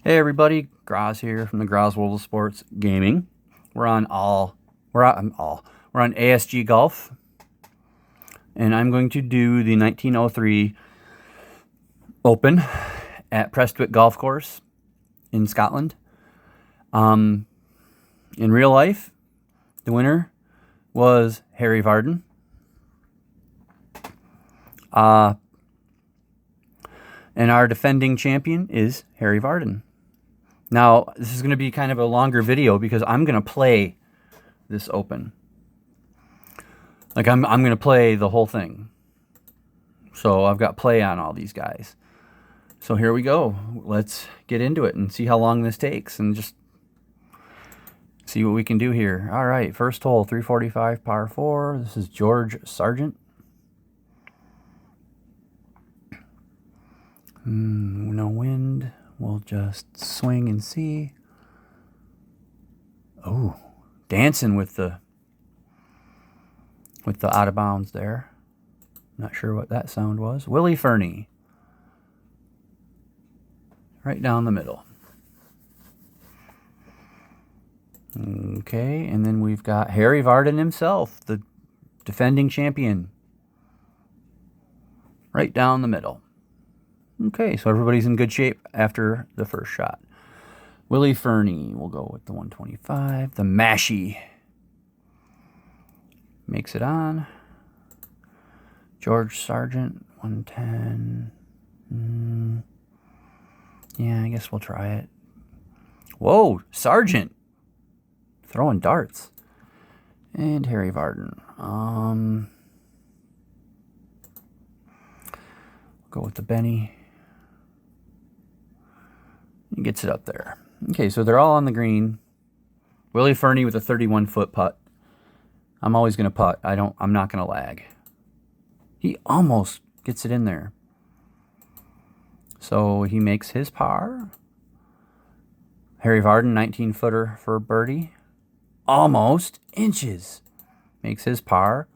Hey everybody, Graz here from the Graz World of Sports Gaming. We're on ASG Golf, and I'm going to do the 1903 Open at Prestwick Golf Course in Scotland. In real life, the winner was Harry Vardon. And our defending champion is Harry Vardon. Now, this is going to be kind of a longer video because I'm going to play this Open. Like, I'm going to play the whole thing. So I've got play on all these guys. So here we go. Let's get into it and see how long this takes and just see what we can do here. All right, first hole, 345 par 4. This is George Sargent. No wind. We'll just swing and see. Oh, dancing with the out of bounds there. Not sure what that sound was. Willie Fernie. Right down the middle. Okay, and then we've got Harry Vardon himself, the defending champion. Right down the middle. Okay, so everybody's in good shape after the first shot. Willie Fernie, we'll go with the 125. The Mashy makes it on. George Sargent, 110. Yeah, I guess we'll try it. Whoa, Sargent throwing darts. And Harry Vardon. Go with the Benny. He gets it up there. Okay, so they're all on the green. Willie Fernie with a 31-foot putt. I'm always going to putt. I'm not going to lag. He almost gets it in there. So he makes his par. Harry Vardon, 19-footer for birdie. Almost inches. Makes his par.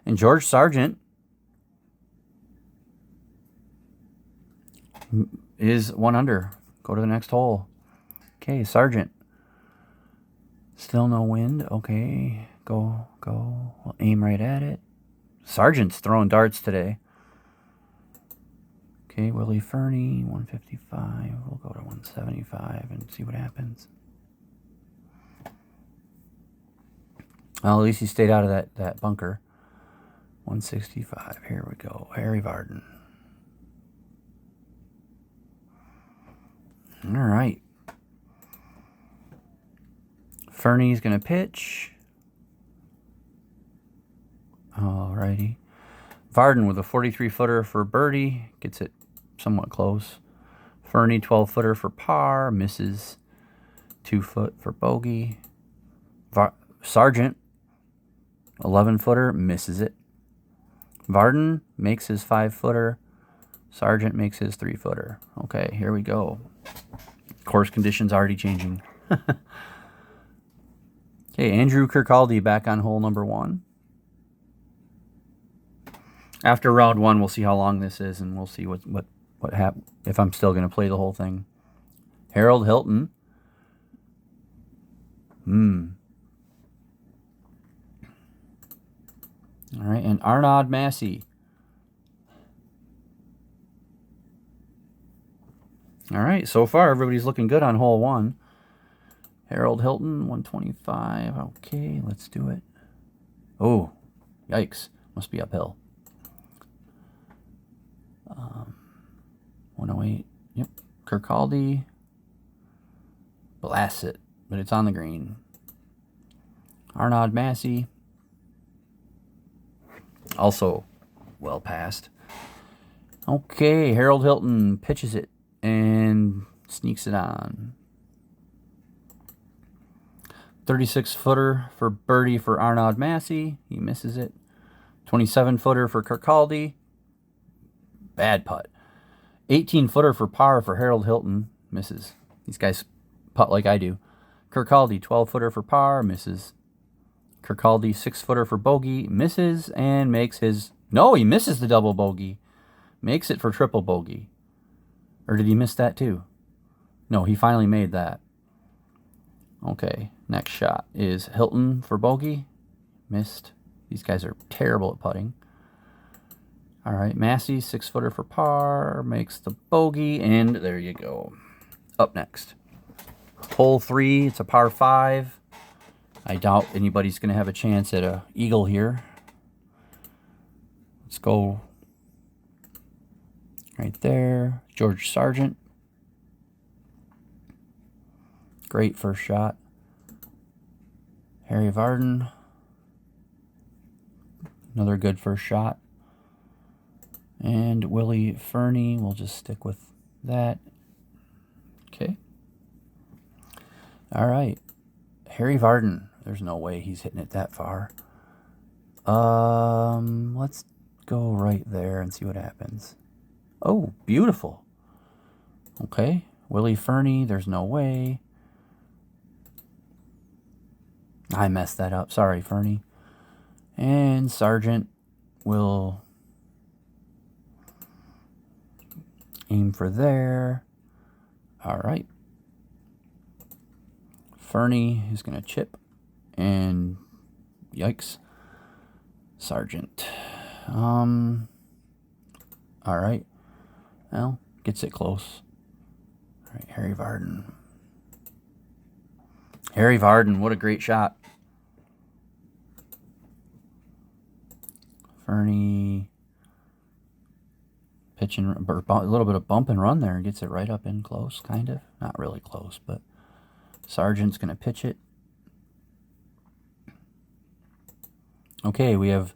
And George Sargent is 1 under. Go to the next hole. Okay, Sargent. Still no wind. Okay, go. We'll aim right at it. Sargent's throwing darts today. Okay, Willie Fernie, 155. We'll go to 175 and see what happens. Well, at least he stayed out of that bunker. 165. Here we go. Harry Vardon. All right. Fernie's going to pitch. All righty. Vardon with a 43-footer for birdie. Gets it somewhat close. Fernie, 12-footer for par. Misses. 2-foot for bogey. Sargent, 11-footer. Misses it. Vardon makes his 5-footer. Sargent makes his 3-footer. Okay, here we go. Course conditions already changing. Okay, Andrew Kirkcaldy back on hole number 1. After round 1, we'll see how long this is, and we'll see what happens, if I'm still going to play the whole thing. Harold Hilton. All right, and Arnaud Massey. All right, so far everybody's looking good on hole 1. Harold Hilton, 125. Okay, let's do it. Oh, yikes. Must be uphill. 108. Yep. Kirkcaldy blasts it, but it's on the green. Arnaud Massey, also well past. Okay, Harold Hilton pitches it and sneaks it on. 36-footer for birdie for Arnaud Massey. He misses it. 27-footer for Kirkcaldy. Bad putt. 18-footer for par for Harold Hilton. Misses. These guys putt like I do. Kirkcaldy, 12-footer for par. Misses. Kirkcaldy, 6-footer for bogey. Misses and makes his... No, he misses the double bogey. Makes it for triple bogey. Or did he miss that too? No, he finally made that. Okay, next shot is Hilton for bogey. Missed. These guys are terrible at putting. All right, Massey, 6-footer for par, makes the bogey, and there you go. Up next. Hole 3, it's a par 5. I doubt anybody's going to have a chance at a eagle here. Let's go right there. George Sargent. Great first shot. Harry Varden. Another good first shot. And Willie Fernie, we'll just stick with that. Okay. All right. Harry Varden. There's no way he's hitting it that far. Let's go right there and see what happens. Oh, beautiful. Okay. Willie Fernie, there's no way. I messed that up. Sorry, Fernie. And Sargent will aim for there. All right. Fernie is going to chip. And yikes. Sargent. All right. Well, gets it close. All right, Harry Varden. Harry Varden, what a great shot. Fernie pitching a little bit of bump and run there and gets it right up in close, kind of. Not really close, but Sargent's going to pitch it. Okay, we have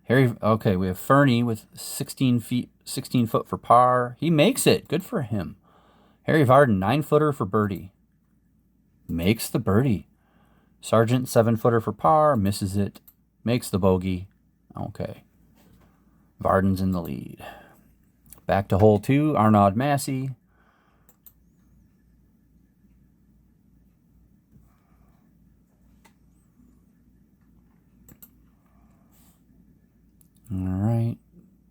we have Fernie with 16 foot for par. He makes it. Good for him. Harry Varden, 9-footer for birdie. Makes the birdie. Sargent, 7-footer for par. Misses it. Makes the bogey. Okay. Varden's in the lead. Back to hole 2. Arnaud Massey. All right.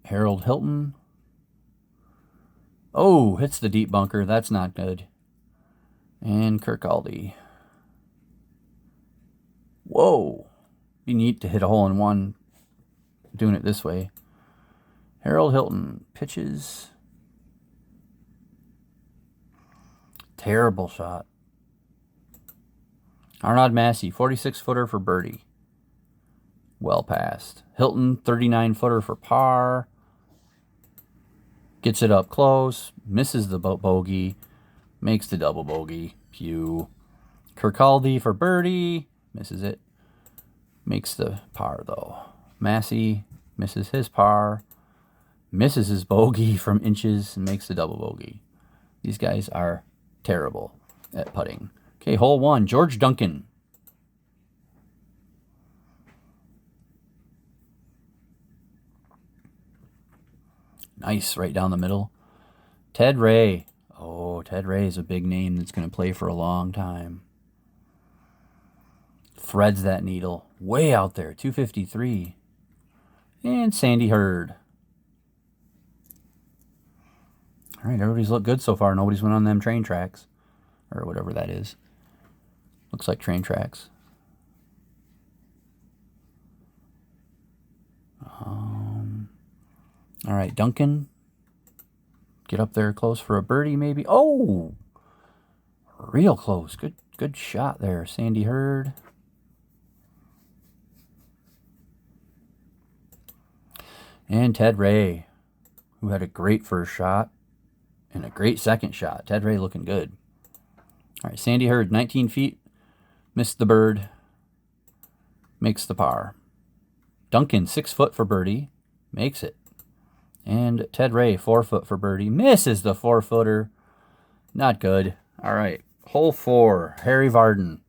Harold Hilton. Oh, hits the deep bunker. That's not good. And Kirkcaldy. Whoa. Be neat to hit a hole in one doing it this way. Harold Hilton pitches. Terrible shot. Arnaud Massey, 46-footer for birdie. Well passed. Hilton, 39-footer for par. Gets it up close. Misses the bogey. Makes the double bogey. Pew. Kirkcaldy for birdie. Misses it. Makes the par, though. Massey misses his par. Misses his bogey from inches and makes the double bogey. These guys are terrible at putting. Okay, hole 1. George Duncan. Nice, right down the middle. Ted Ray. Oh, Ted Ray is a big name that's going to play for a long time. Threads that needle. Way out there, 253. And Sandy Hurd. All right, everybody's looked good so far. Nobody's went on them train tracks. Or whatever that is. Looks like train tracks. All right, Duncan. Get up there close for a birdie, maybe. Oh! Real close. Good shot there, Sandy Hurd. And Ted Ray, who had a great first shot and a great second shot. Ted Ray looking good. All right, Sandy Hurd, 19 feet. Missed the bird. Makes the par. Duncan, 6 foot for birdie. Makes it. And Ted Ray, 4 foot for birdie. Misses the 4-footer. Not good. All right. Hole 4. Harry Varden.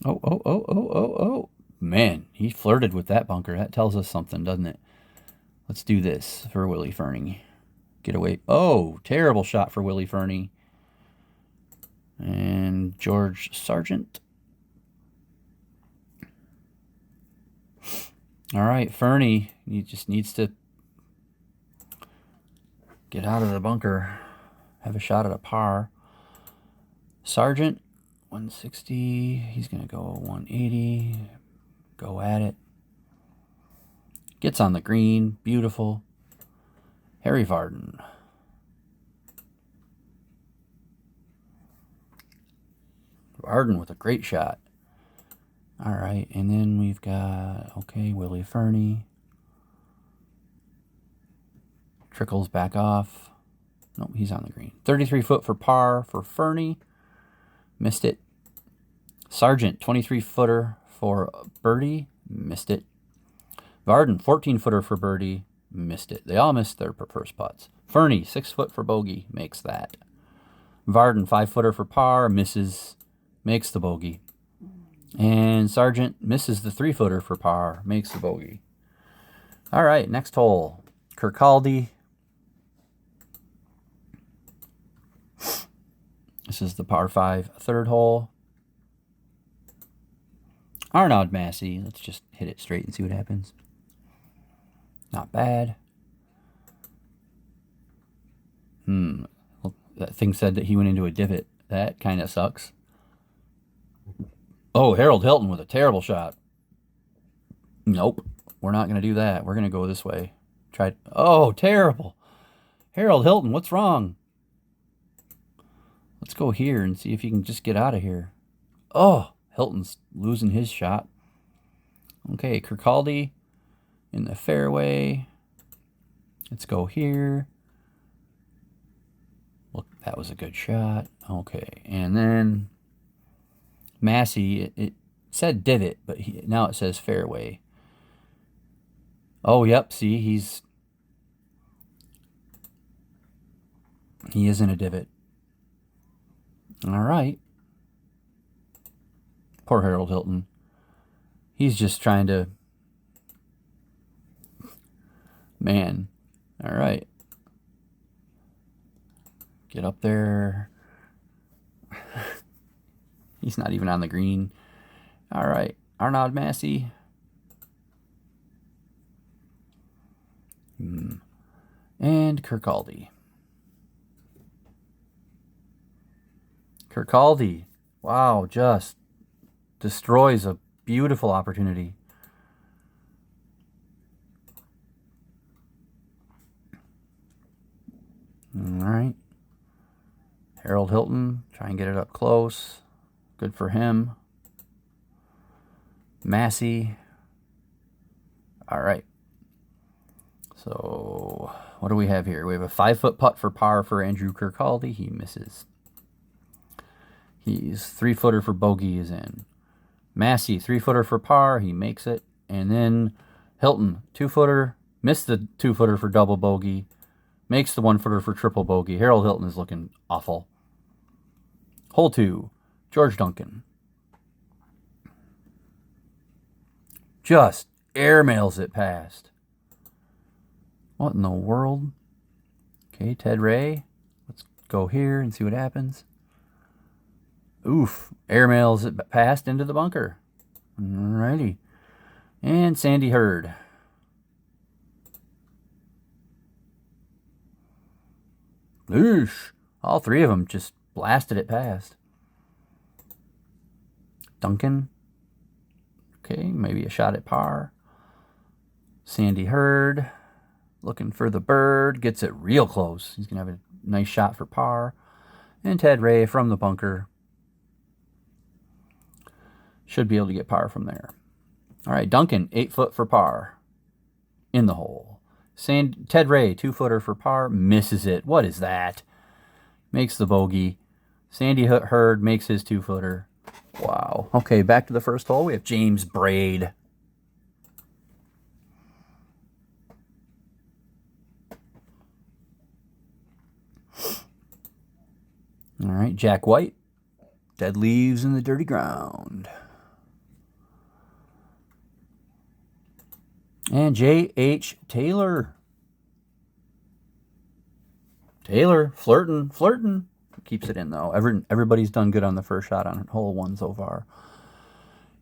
Oh. Man, he flirted with that bunker. That tells us something, doesn't it? Let's do this for Willie Fernie. Get away. Oh, terrible shot for Willie Fernie. And George Sargent. All right, Fernie, he just needs to get out of the bunker, have a shot at a par. Sargent, 160. He's going to go 180. Go at it. Gets on the green. Beautiful. Harry Vardon. Vardon with a great shot. All right, and then we've got, okay, Willie Fernie. Trickles back off. Nope, he's on the green. 33 foot for par for Fernie. Missed it. Sargent, 23 footer for birdie. Missed it. Vardon, 14 footer for birdie. Missed it. They all missed their first putts. Fernie, 6 foot for bogey. Makes that. Vardon, 5 footer for par. Misses. Makes the bogey. And Sargent misses the 3 footer for par. Makes the bogey. All right, next hole. Kirkcaldy. This is the par 5 third hole. Arnaud Massey. Let's just hit it straight and see what happens. Not bad. Well, that thing said that he went into a divot. That kind of sucks. Oh, Harold Hilton with a terrible shot. Nope. We're not going to do that. We're going to go this way. Oh, terrible. Harold Hilton, what's wrong? Let's go here and see if he can just get out of here. Oh, Hilton's losing his shot. Okay, Kirkcaldy in the fairway. Let's go here. Look, that was a good shot. Okay, and then Massey, it said divot, but now it says fairway. Oh, yep, see, he is in a divot. All right. Poor Harold Hilton. He's just trying to... Man. All right. Get up there. He's not even on the green. All right. Arnaud Massey. And Kirkcaldy. Kirkcaldy. Wow, just destroys a beautiful opportunity. All right. Harold Hilton, try and get it up close. Good for him. Massey. All right. So, what do we have here? We have a 5-foot putt for par for Andrew Kirkcaldy. He misses. He's 3-footer for bogey is in. Massey, 3-footer for par. He makes it. And then Hilton, 2-footer. Missed the 2-footer for double bogey. Makes the 1-footer for triple bogey. Harold Hilton is looking awful. Hole 2, George Duncan. Just airmails it past. What in the world? Okay, Ted Ray. Let's go here and see what happens. Oof, airmails it past into the bunker. Alrighty. And Sandy Hurd. Oosh. All three of them just blasted it past. Duncan. Okay, maybe a shot at par. Sandy Hurd. Looking for the bird. Gets it real close. He's going to have a nice shot for par. And Ted Ray from the bunker. Should be able to get par from there. All right, Duncan, 8-foot for par. In the hole. Ted Ray, 2-footer for par. Misses it. What is that? Makes the bogey. Sandy Hurd makes his 2-footer. Wow. Okay, back to the first hole. We have James Braid. All right, Jack White. Dead leaves in the dirty ground. And J.H. Taylor. Taylor, flirting. Keeps it in, though. Everybody's done good on the first shot on hole 1 so far.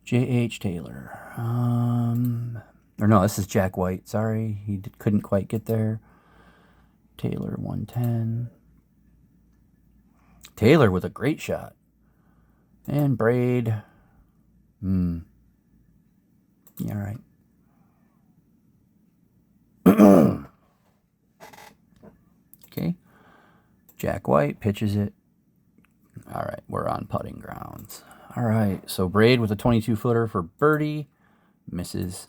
J.H. Taylor. Or no, this is Jack White. Sorry, he couldn't quite get there. Taylor 110. Taylor with a great shot. And Braid. Yeah, all right. Okay. Jack White pitches it. All right, we're on putting grounds. All right, so Braid with a 22-footer for birdie. Misses.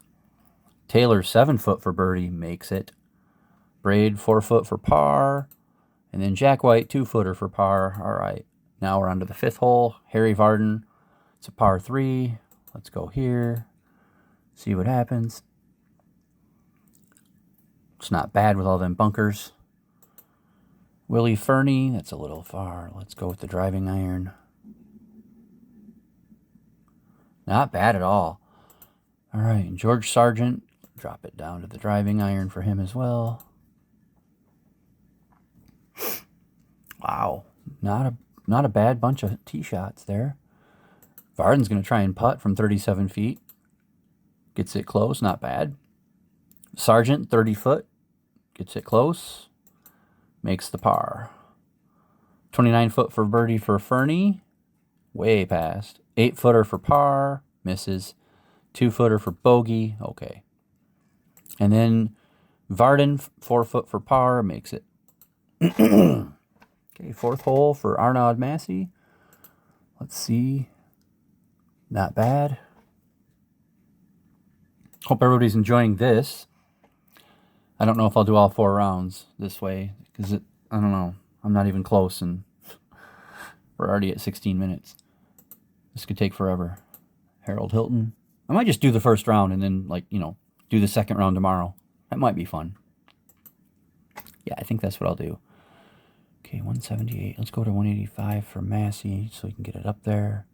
Taylor 7-foot for birdie. Makes it. Braid 4-foot for par. And then Jack White 2-footer for par. All right, now we're on to the 5th hole. Harry Vardon. It's a par 3. Let's go here. See what happens. It's not bad with all them bunkers. Willie Fernie, that's a little far. Let's go with the driving iron. Not bad at all. All right, George Sargent, drop it down to the driving iron for him as well. Wow, not a bad bunch of tee shots there. Vardon's going to try and putt from 37 feet. Gets it close, not bad. Sargent, 30 foot, gets it close. Makes the par. 29-foot for birdie for Fernie. Way past. 8-footer for par. Misses. 2-footer for bogey. Okay. And then Vardon, 4-foot for par. Makes it. Okay, 4th hole for Arnaud Massey. Let's see. Not bad. Hope everybody's enjoying this. I don't know if I'll do all 4 rounds this way, because I don't know. I'm not even close, and we're already at 16 minutes. This could take forever. Harold Hilton. I might just do the 1st round and then, like, you know, do the 2nd round tomorrow. That might be fun. Yeah, I think that's what I'll do. Okay, 178. Let's go to 185 for Massey so we can get it up there.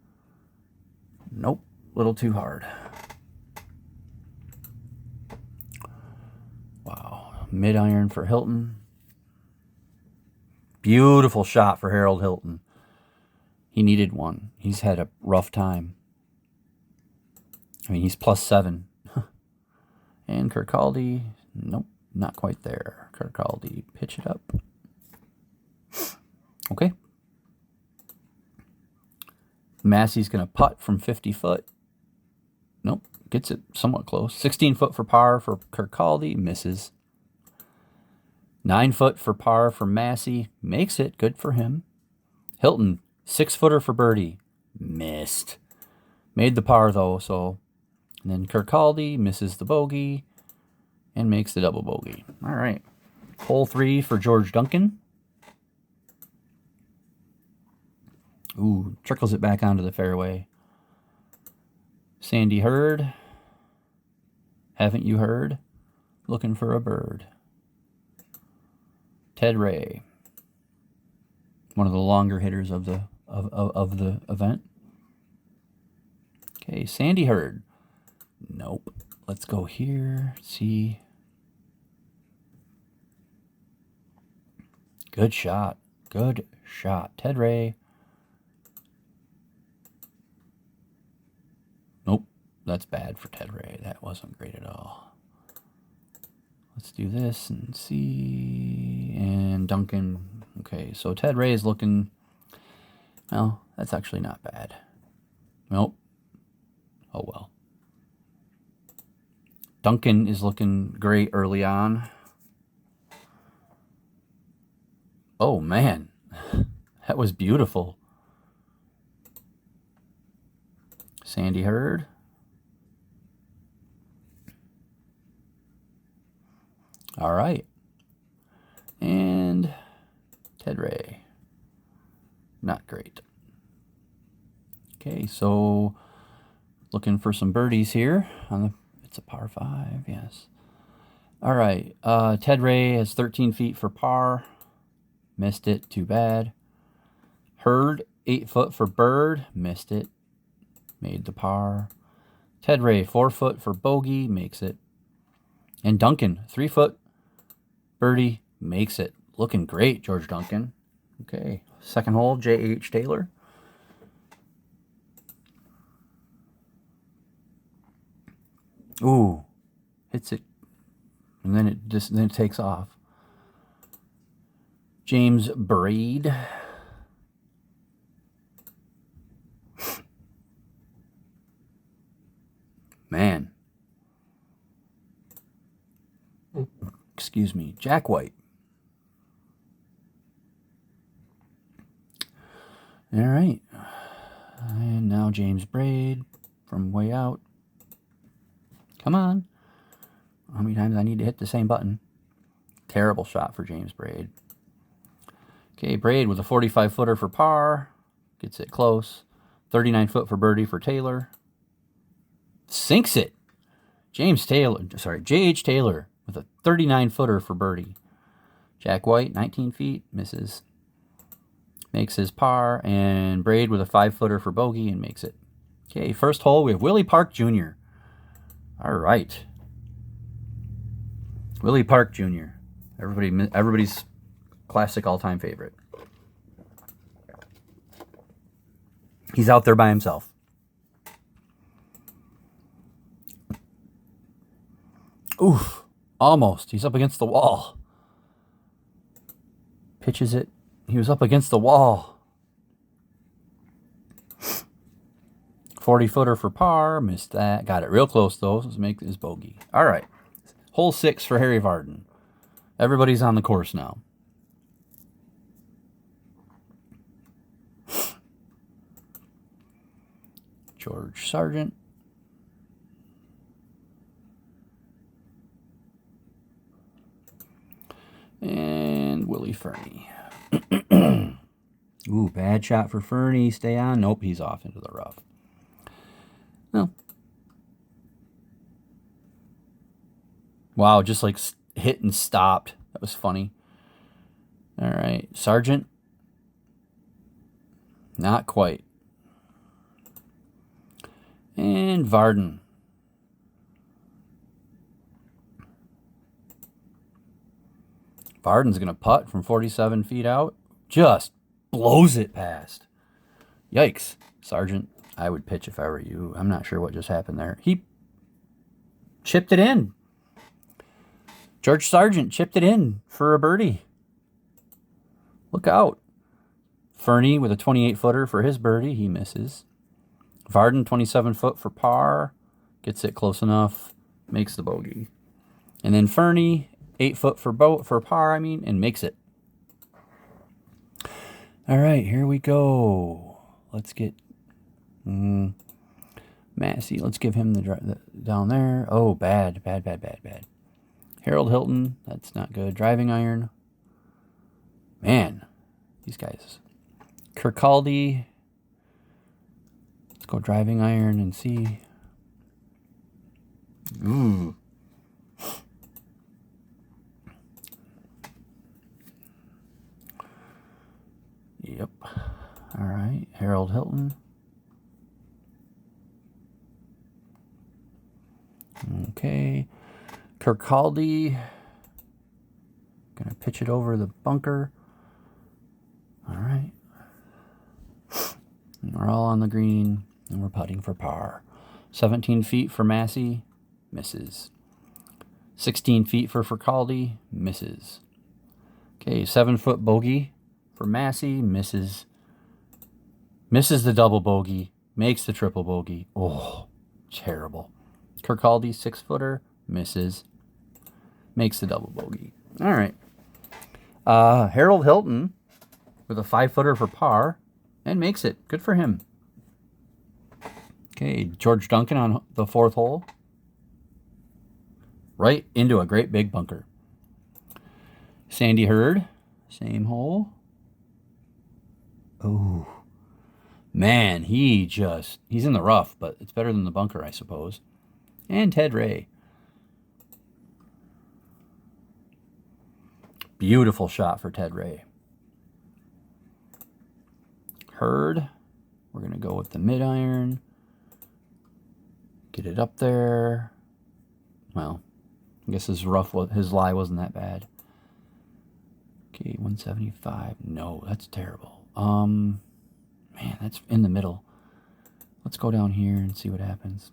Nope, a little too hard. Wow, mid-iron for Hilton. Beautiful shot for Harold Hilton. He needed one. He's had a rough time. I mean, he's +7. And Kirkcaldy, nope, not quite there. Kirkcaldy, pitch it up. Okay. Massey's going to putt from 50 foot. Nope, gets it somewhat close. 16 foot for par for Kirkcaldy, misses. 9 foot for par for Massey, makes it, good for him. Hilton, 6-footer for birdie, missed. Made the par though, so. And then Kirkcaldy misses the bogey and makes the double bogey. All right. Hole 3 for George Duncan. Ooh, trickles it back onto the fairway. Sandy Hurd. Haven't you heard? Looking for a bird. Ted Ray. One of the longer hitters of the event. Okay, Sandy Hurd. Nope. Let's go here. See. Good shot. Good shot. Ted Ray. Nope. That's bad for Ted Ray. That wasn't great at all. Let's do this and see. And Duncan. Okay, so Ted Ray is looking. Well, that's actually not bad. Nope. Oh well. Duncan is looking great early on. Oh, man. That was beautiful. Sandy Hurd. All right. And Ted Ray. Not great. Okay, so looking for some birdies here on the. It's a par 5, yes. All right, Ted Ray has 13 feet for par. Missed it, too bad. Hurd, 8 foot for bird. Missed it. Made the par. Ted Ray, 4 foot for bogey. Makes it. And Duncan, 3 foot birdie. Makes it. Looking great, George Duncan. Okay, 2nd hole, J.H. Taylor. Ooh, hits it, and then it takes off. James Braid. Man. Excuse me. Jack White. All right. And now James Braid from way out. Come on. How many times I need to hit the same button? Terrible shot for James Braid. Okay, Braid with a 45-footer for par. Gets it close. 39-foot for birdie for Taylor. Sinks it. J.H. Taylor with a 39-footer for birdie. Jack White, 19 feet, misses. Makes his par, and Braid with a 5-footer for bogey and makes it. Okay, first hole, we have Willie Park Jr. All right. Willie Park Jr. Everybody's classic all-time favorite. He's out there by himself. Oof, almost. He's up against the wall. Pitches it. He was up against the wall. 40-footer for par. Missed that. Got it real close, though. Let's make this bogey. All right. Hole 6 for Harry Vardon. Everybody's on the course now. George Sargent. And Willie Fernie. Ooh, bad shot for Fernie. Stay on. Nope, he's off into the rough. No. Wow, just like hit and stopped. That was funny. All right, Sargent. Not quite. And Vardon. Vardon's going to putt from 47 feet out. Just blows it past. Yikes. Sargent, I would pitch if I were you. I'm not sure what just happened there. He chipped it in. George Sargent chipped it in for a birdie. Look out. Fernie with a 28-footer for his birdie. He misses. Vardon, 27-foot for par. Gets it close enough. Makes the bogey. And then Fernie, 8-foot for par, and makes it. All right, here we go. Let's get Massey. Let's give him the down there. Oh, bad. Harold Hilton, that's not good. Driving iron. Man, these guys. Kirkcaldy. Let's go driving iron and see. Ooh. Yep. All right. Harold Hilton. Okay. Kirkcaldy. Gonna pitch it over the bunker. All right. And we're all on the green, and we're putting for par. 17 feet for Massey. Misses. 16 feet for Kirkcaldy. Misses. Okay, 7-foot bogey for Massey. Misses. Misses the double bogey. Makes the triple bogey. Oh, terrible. Kirkcaldy, 6-footer. Misses. Makes the double bogey. All right. Harold Hilton with a 5-footer for par and makes it. Good for him. Okay, George Duncan on the 4th hole. Right into a great big bunker. Sandy Hurd, same hole. Oh, man, he's in the rough, but it's better than the bunker, I suppose. And Ted Ray. Beautiful shot for Ted Ray. Hurd, we're going to go with the mid iron. Get it up there. Well, I guess his lie wasn't that bad. Okay, 175. No, that's terrible. Man, that's in the middle. Let's go down here and see what happens.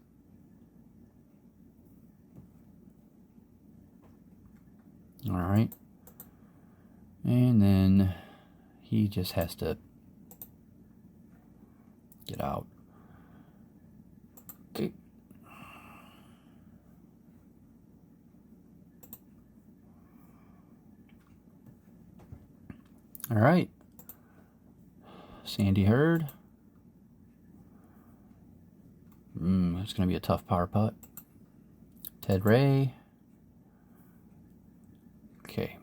All right. And then He just has to get out. Okay. All right. Sandy Hurd. It's going to be a tough power putt. Ted Ray. Okay.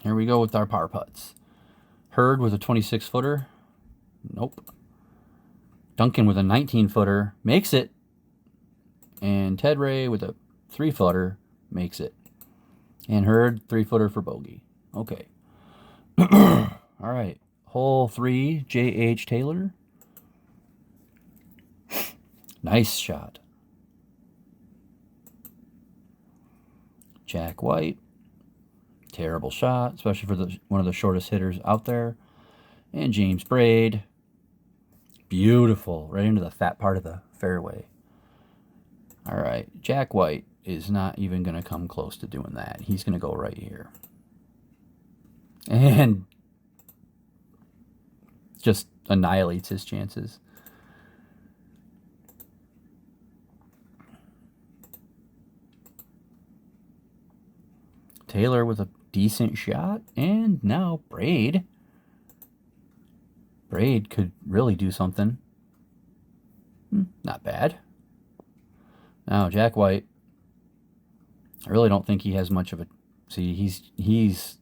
Here we go with our par putts. Hurd with a 26-footer. Nope. Duncan with a 19-footer. Makes it. And Ted Ray with a 3-footer. Makes it. And Hurd, 3-footer for bogey. Okay. All right. Hole 3, J.H. Taylor. Nice shot. Jack White. Terrible shot, especially for one of the shortest hitters out there. And James Braid. Beautiful. Right into the fat part of the fairway. All right. Jack White is not even going to come close to doing that. He's going to go right here. And just annihilates his chances. Taylor with a decent shot. And now Braid. Braid could really do something. Not bad. Now Jack White. I really don't think he has much of a... See, he's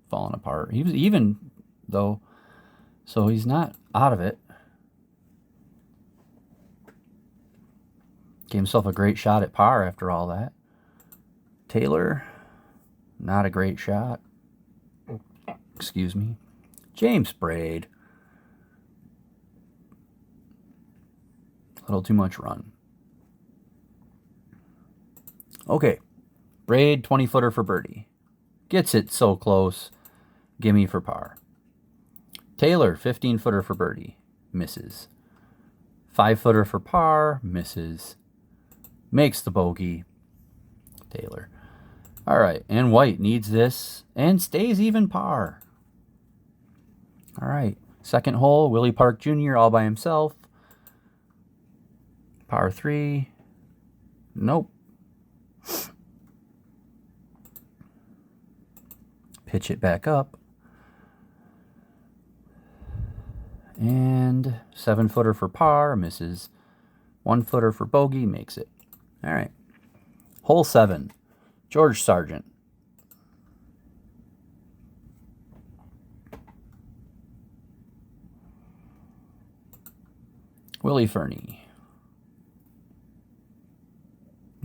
falling apart. He was even, though. So he's not out of it. Gave himself a great shot at par after all that. Taylor... Not a great shot. Excuse me. James Braid. A little too much run. Okay. Braid, 20-footer for birdie. Gets it so close. Gimme for par. Taylor, 15-footer for birdie. Misses. 5-footer for par. Misses. Makes the bogey. Taylor. All right, and White needs this and stays even par. All right, second hole, Willie Park Jr. all by himself. Par 3. Nope. Pitch it back up. And 7-footer for par, misses. 1-footer for bogey, makes it. All right. Hole 7. George Sargent. Willie Fernie.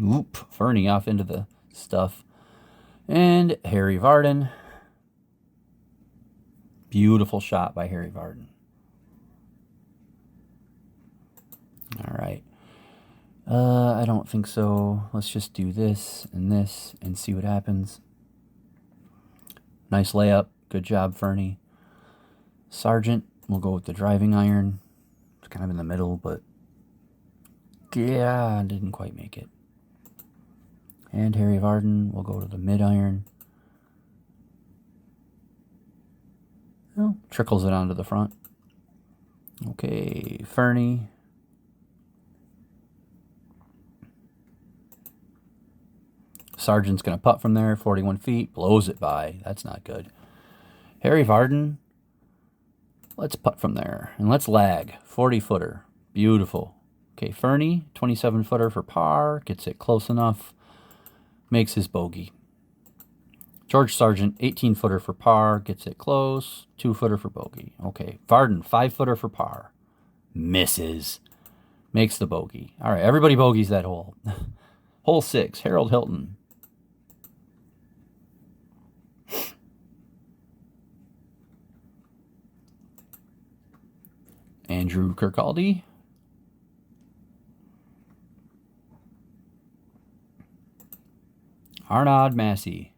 Oop, Fernie off into the stuff. And Harry Vardon. Beautiful shot by Harry Vardon. All right. I don't think so. Let's just do this and see what happens. Nice layup. Good job, Fernie. Sargent, we'll go with the driving iron. It's kind of in the middle, but yeah, didn't quite make it. And Harry Vardon, we'll go to the mid iron. Well, trickles it onto the front. Okay, Fernie. Sargent's going to putt from there, 41 feet, blows it by. That's not good. Harry Vardon, let's putt from there. And let's lag, 40-footer. Beautiful. Okay, Fernie, 27-footer for par, gets it close enough, makes his bogey. George Sargent, 18-footer for par, gets it close, 2-footer for bogey. Okay, Vardon, 5-footer for par, misses, makes the bogey. All right, everybody bogeys that hole. Hole 6, Harold Hilton. Andrew Kirkcaldy. Arnaud Massey.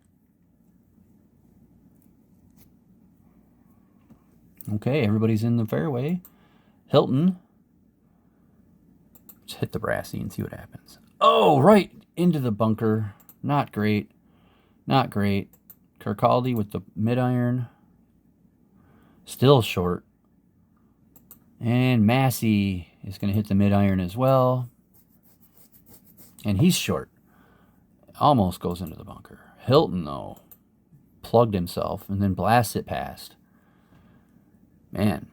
Okay, everybody's in the fairway. Hilton. Let's hit the brassy and see what happens. Oh, right into the bunker. Not great. Not great. Kirkcaldy with the mid iron. Still short. And Massey is going to hit the mid-iron as well. And he's short. Almost goes into the bunker. Hilton, though, plugged himself and then blasts it past. Man.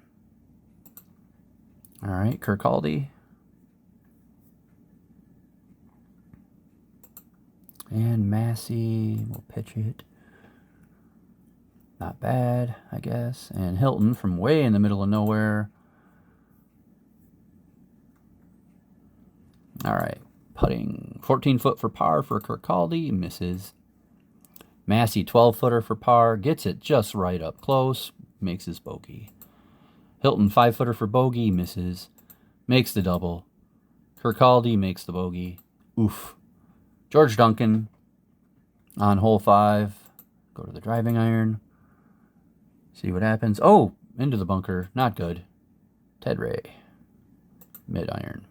All right, Kirkcaldy. And Massey will pitch it. Not bad, I guess. And Hilton from way in the middle of nowhere. All right. Putting 14-foot for par for Kirkcaldy. Misses. Massey, 12-footer for par. Gets it just right up close. Makes his bogey. Hilton, 5-footer for bogey. Misses. Makes the double. Kirkcaldy makes the bogey. Oof. George Duncan on hole 5. Go to the driving iron. See what happens. Oh, into the bunker. Not good. Ted Ray. Mid-iron.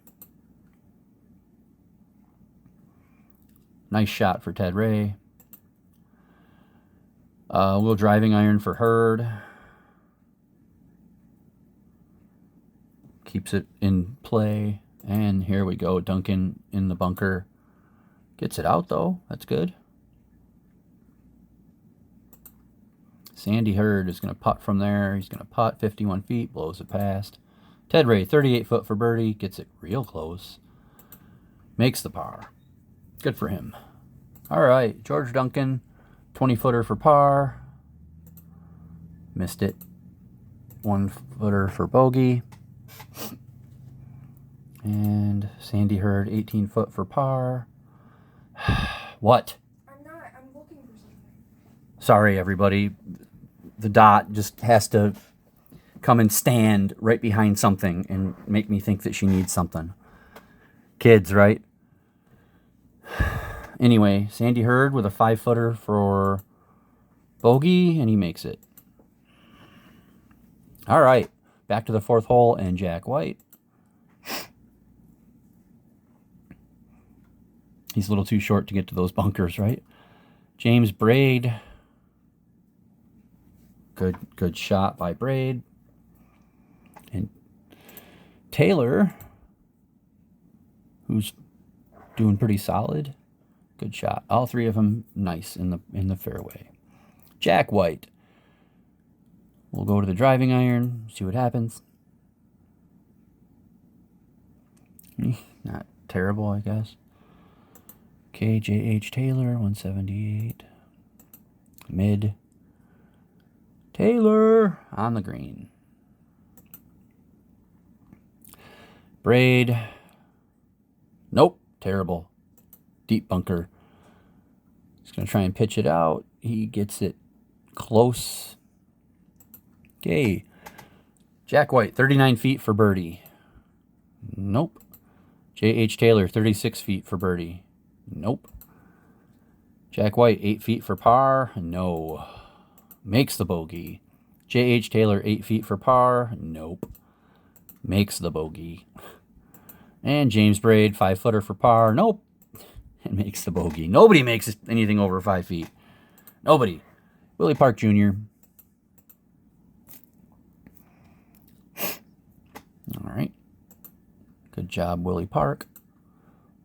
Nice shot for Ted Ray. We'll go driving iron for Hurd. Keeps it in play. And here we go. Duncan in the bunker. Gets it out, though. That's good. Sandy Hurd is going to putt from there. He's going to putt 51 feet. Blows it past. Ted Ray, 38-foot for birdie. Gets it real close. Makes the par. Good for him. All right. George Duncan, 20-footer for par. Missed it. 1-footer for bogey. And Sandy Hurd, 18-foot for par. What? I'm looking for something. Sorry, everybody. The dot just has to come and stand right behind something and make me think that she needs something. Kids, right? Anyway, Sandy Hurd with a 5-footer for bogey, and he makes it. All right, back to the 4th hole and Jack White. He's a little too short to get to those bunkers, right? James Braid. Good shot by Braid. And Taylor, who's doing pretty solid. Good shot. All three of them nice in the fairway. Jack White. We'll go to the driving iron, see what happens. Not terrible, I guess. Okay, J.H. Taylor, 178. Mid. Taylor on the green. Braid. Nope, terrible. Deep bunker. He's going to try and pitch it out. He gets it close. Okay. Jack White, 39 feet for birdie. Nope. J.H. Taylor, 36 feet for birdie. Nope. Jack White, 8 feet for par. No. Makes the bogey. J.H. Taylor, 8 feet for par. Nope. Makes the bogey. And James Braid, 5-footer for par. Nope. And makes the bogey. Nobody makes anything over 5 feet. Nobody. Willie Park Jr. All right. Good job, Willie Park.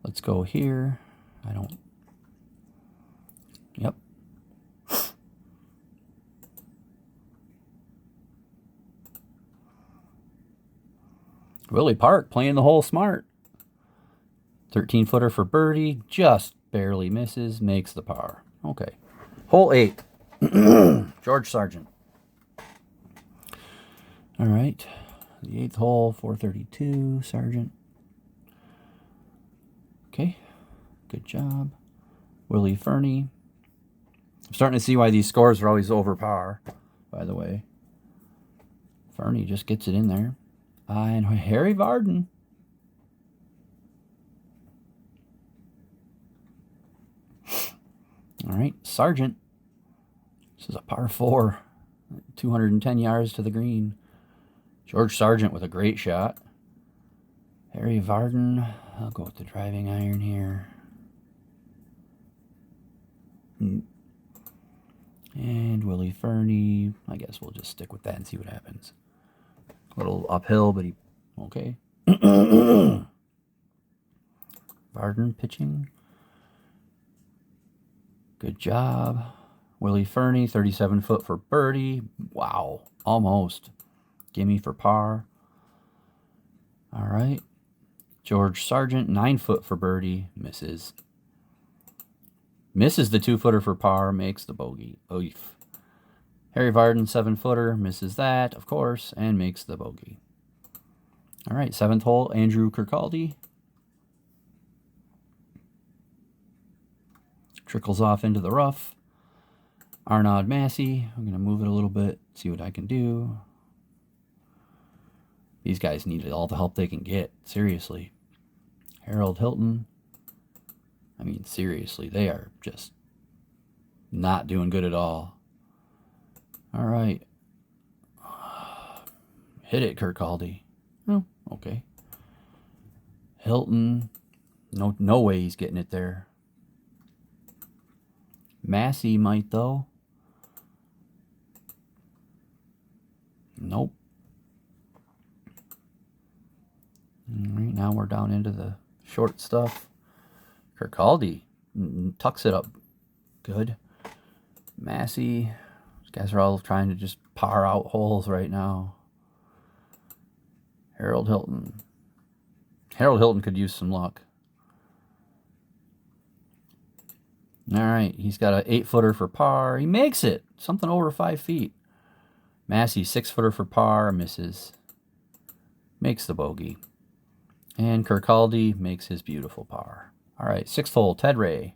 Let's go here. Yep. Willie Park playing the hole smart. 13-footer for birdie. Just barely misses. Makes the par. Okay. Hole 8. George Sargent. All right. The 8th hole, 432, Sargent. Okay. Good job. Willie Fernie. I'm starting to see why these scores are always over par, by the way. Fernie just gets it in there. And Harry Varden. All right, Sargent. This is a par 4. 210 yards to the green. George Sargent with a great shot. Harry Varden. I'll go with the driving iron here. And Willie Fernie, I guess we'll just stick with that and see what happens. A little uphill, but he, okay. Varden pitching. Good job. Willie Fernie, 37 foot for birdie. Wow, almost. Gimme for par. All right. George Sargent, 9 foot for birdie. Misses. Misses the 2-footer for par, makes the bogey. Oof. Harry Varden, 7-footer, misses that, of course, and makes the bogey. All right, 7th hole, Andrew Kirkcaldy. Trickles off into the rough. Arnaud Massey, I'm going to move it a little bit, see what I can do. These guys need all the help they can get, seriously. Harold Hilton. I mean, seriously, they are just not doing good at all. All right. Hit it, Kirkcaldy. Oh, okay. Hilton. No way he's getting it there. Massey might, though. Nope. All right, now we're down into the short stuff. Kirkcaldy tucks it up good. Massey. These guys are all trying to just par out holes right now. Harold Hilton. Harold Hilton could use some luck. All right, he's got an 8-footer for par. He makes it. Something over 5 feet. Massey, 6-footer for par, misses. Makes the bogey. And Kirkcaldy makes his beautiful par. All right, 6th hole, Ted Ray.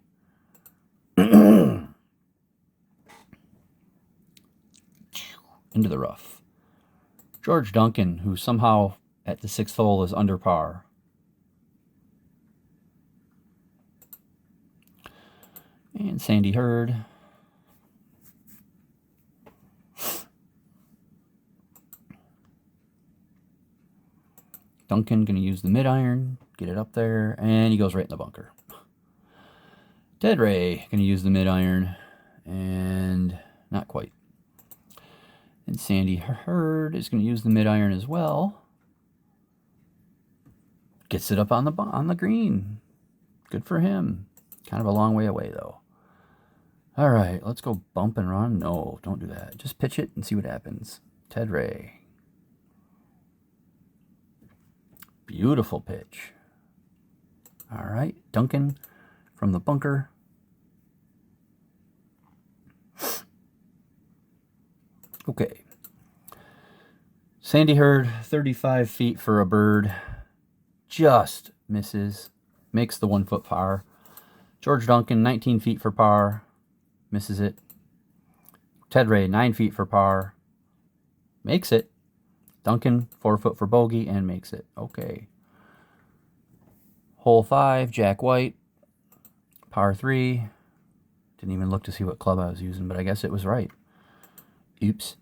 Into the rough. George Duncan, who somehow at the 6th hole is under par. And Sandy Hurd. Duncan going to use the mid-iron, get it up there, and he goes right in the bunker. Ted Ray going to use the mid-iron, and not quite. And Sandy Hurd is going to use the mid-iron as well. Gets it up on the green. Good for him. Kind of a long way away, though. All right, let's go bump and run. No, don't do that. Just pitch it and see what happens. Ted Ray. Beautiful pitch. All right, Duncan from the bunker. Okay. Sandy Hurd, 35 feet for a bird. Just misses. Makes the 1-foot par. George Duncan, 19 feet for par. Misses it. Ted Ray, 9 feet for par. Makes it. Duncan, 4 foot for bogey, and makes it. Okay. Hole 5, Jack White. Par 3. Didn't even look to see what club I was using, but I guess it was right. Oops.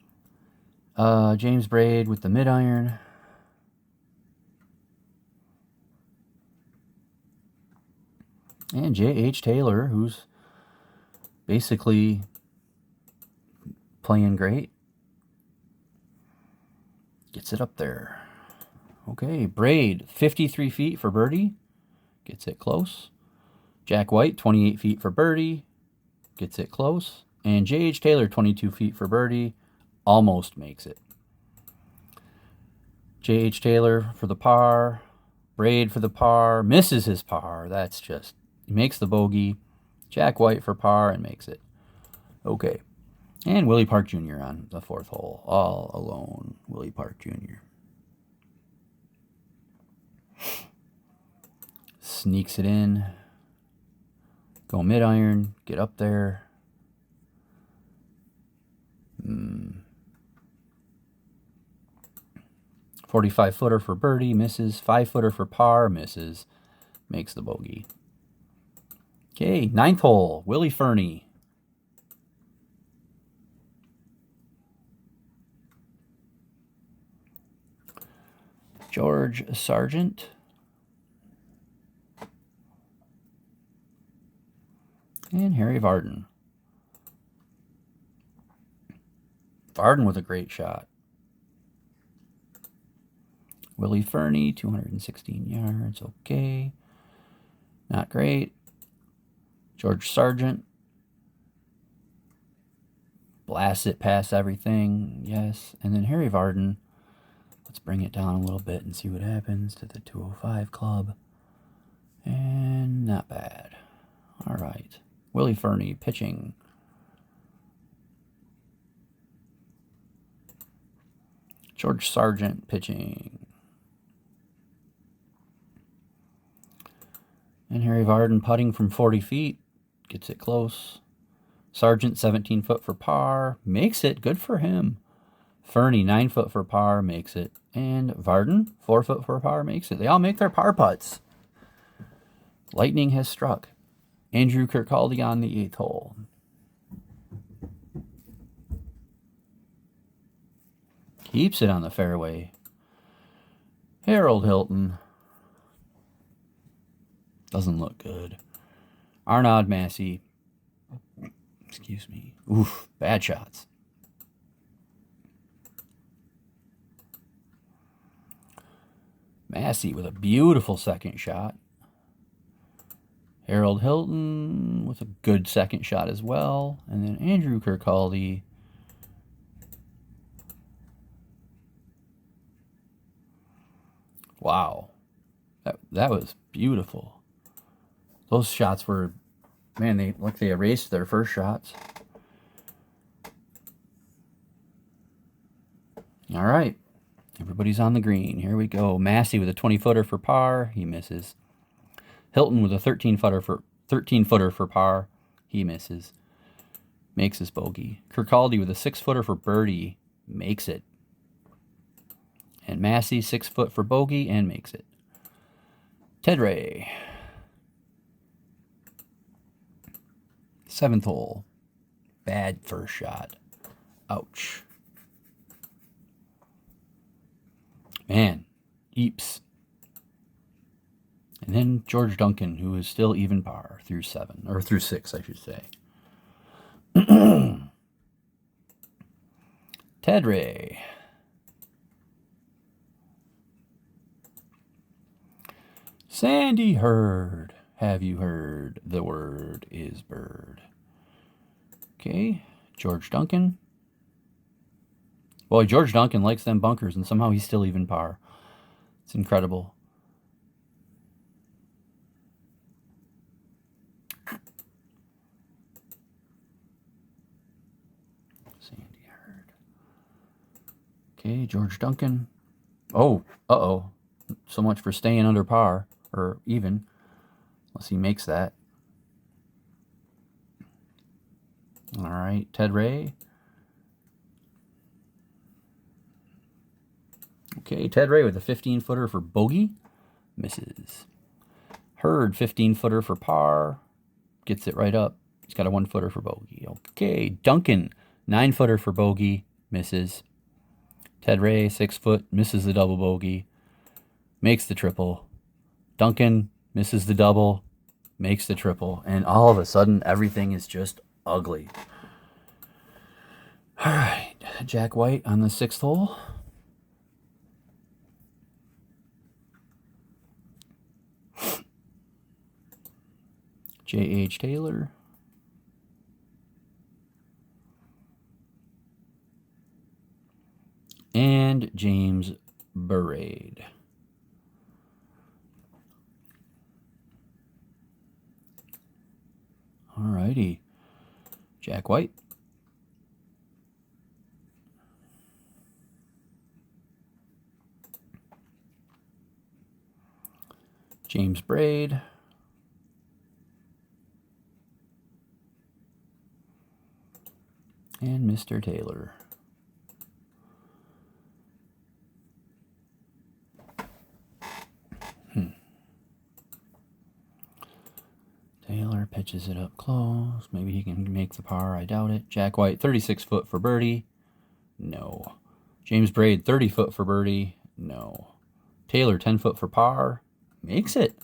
James Braid with the mid-iron. And J.H. Taylor, who's basically playing great. Gets it up there. Okay, Braid, 53 feet for birdie. Gets it close. Jack White, 28 feet for birdie. Gets it close. And J.H. Taylor, 22 feet for birdie. Almost makes it. J.H. Taylor for the par. Braid for the par. Misses his par. That's just... He makes the bogey. Jack White for par and makes it. Okay. And Willie Park Jr. on the 4th hole. All alone. Willie Park Jr. Sneaks it in. Go mid-iron. Get up there. 45-footer for birdie. Misses. 5-footer for par. Misses. Makes the bogey. Okay. 9th hole. Willie Fernie. George Sargent. And Harry Varden. Varden with a great shot. Willie Fernie, 216 yards. Okay. Not great. George Sargent. Blast it past everything. Yes. And then Harry Varden. Let's bring it down a little bit and see what happens to the 205 club. And not bad. All right. Willie Fernie pitching. George Sargent pitching. And Harry Varden putting from 40 feet. Gets it close. Sargent, 17 foot for par. Makes it. Good for him. Fernie, 9 foot for par. Makes it. And Varden, 4 foot for par. Makes it. They all make their par putts. Lightning has struck. Andrew Kirkcaldy on the 8th hole. Keeps it on the fairway. Harold Hilton. Doesn't look good. Arnaud Massey. Excuse me. Oof, bad shots. Massey with a beautiful second shot. Harold Hilton with a good second shot as well. And then Andrew Kirkcaldy. Wow. That was beautiful. Those shots were, man, they erased their first shots. All right. Everybody's on the green. Here we go. Massey with a 20-footer for par. He misses. Hilton with a 13-footer for par. He misses. Makes his bogey. Kirkcaldy with a 6-footer for birdie. Makes it. And Massey, 6 foot for bogey, and makes it. Ted Ray. 7th hole. Bad first shot. Ouch. Man, Eeps. And then George Duncan, who is still even par through 7, or through 6, I should say. Ted Ray. Sandy Hurd. Have you heard? The word is bird. Okay, George Duncan. Boy, George Duncan likes them bunkers, and somehow he's still even par. It's incredible. Sandy Hurd. Okay, George Duncan. Oh, uh-oh. So much for staying under par, or even, unless he makes that. All right, Ted Ray. Okay, Ted Ray with a 15-footer for bogey. Misses. Hurd, 15-footer for par. Gets it right up. He's got a 1-footer for bogey. Okay, Duncan, 9-footer for bogey. Misses. Ted Ray, 6 foot, misses the double bogey. Makes the triple. Duncan misses the double. Makes the triple. And all of a sudden, everything is just ugly. All right, Jack White on the 6th hole. J.H. Taylor. And James Braid. All righty. Jack White. James Braid. And Mr. Taylor. Taylor pitches it up close. Maybe he can make the par. I doubt it. Jack White, 36 foot for birdie. No. James Braid, 30 foot for birdie. No. Taylor, 10 foot for par. Makes it.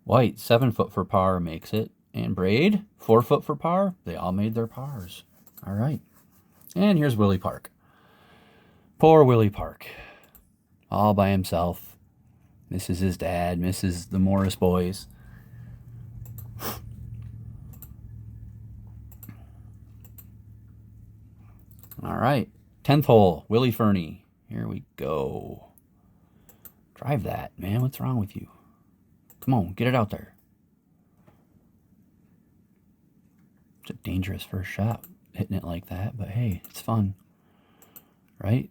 White, 7 foot for par. Makes it. And Braid, 4 foot for par. They all made their pars. All right. And here's Willie Park. Poor Willie Park. All by himself. Misses his dad, misses the Morris boys. All right. 10th hole, Willie Fernie. Here we go. Drive that, man. What's wrong with you? Come on, get it out there. It's a dangerous first shot, hitting it like that, but hey, it's fun. Right?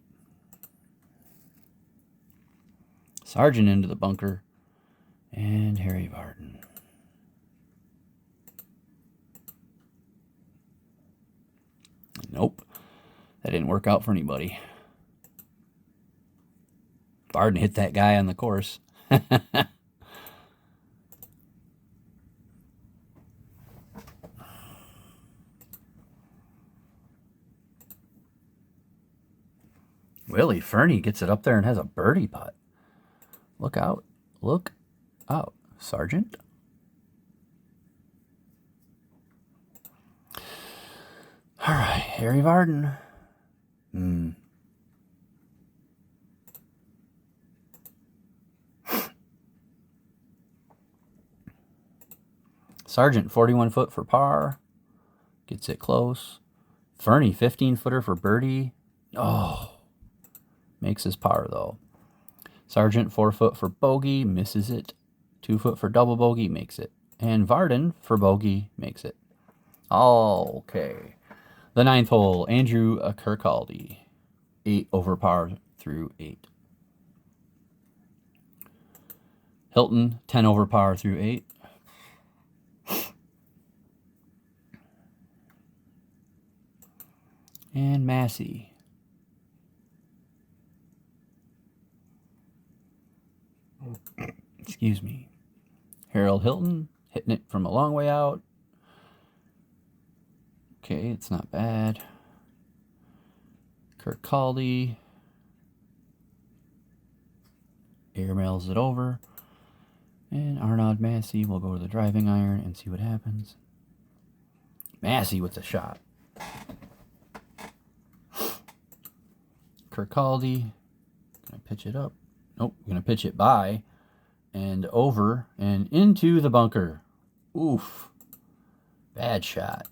Sargent into the bunker. And Harry Vardon. Nope. That didn't work out for anybody. Vardon hit that guy on the course. Willie Fernie gets it up there and has a birdie putt. Look out. Look out. Sargent. All right. Harry Vardon. Sargent, 41 foot for par. Gets it close. Fernie, 15-footer for birdie. Oh. Makes his par, though. Sargent, 4 foot for bogey. Misses it. 2 foot for double bogey. Makes it. And Vardon for bogey. Makes it. Oh, okay. The 9th hole, Andrew Kirkcaldy. 8 over par through 8. Hilton, 10 over par through 8. And Massey. Excuse me. Harold Hilton, hitting it from a long way out. Okay, it's not bad. Kirkcaldy. Airmails it over. And Arnaud Massey will go to the driving iron and see what happens. Massey with the shot. Kirkcaldy. Gonna pitch it up. Nope, gonna pitch it by and over and into the bunker. Oof. Bad shot.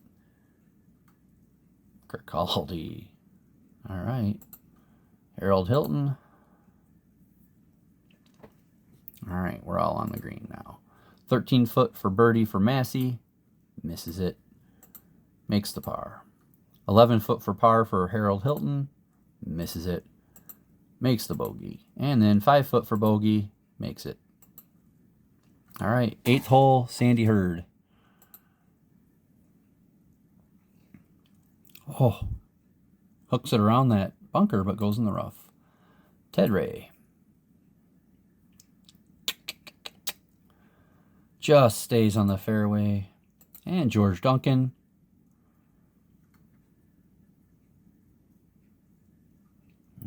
Kirkcaldy. All right. Harold Hilton. All right, we're all on the green now. 13 foot for birdie for Massey. Misses it. Makes the par. 11 foot for par for Harold Hilton. Misses it. Makes the bogey. And then 5 foot for bogey. Makes it. All right, 8th hole, Sandy Hurd. Oh, hooks it around that bunker, but goes in the rough. Ted Ray. Just stays on the fairway. And George Duncan.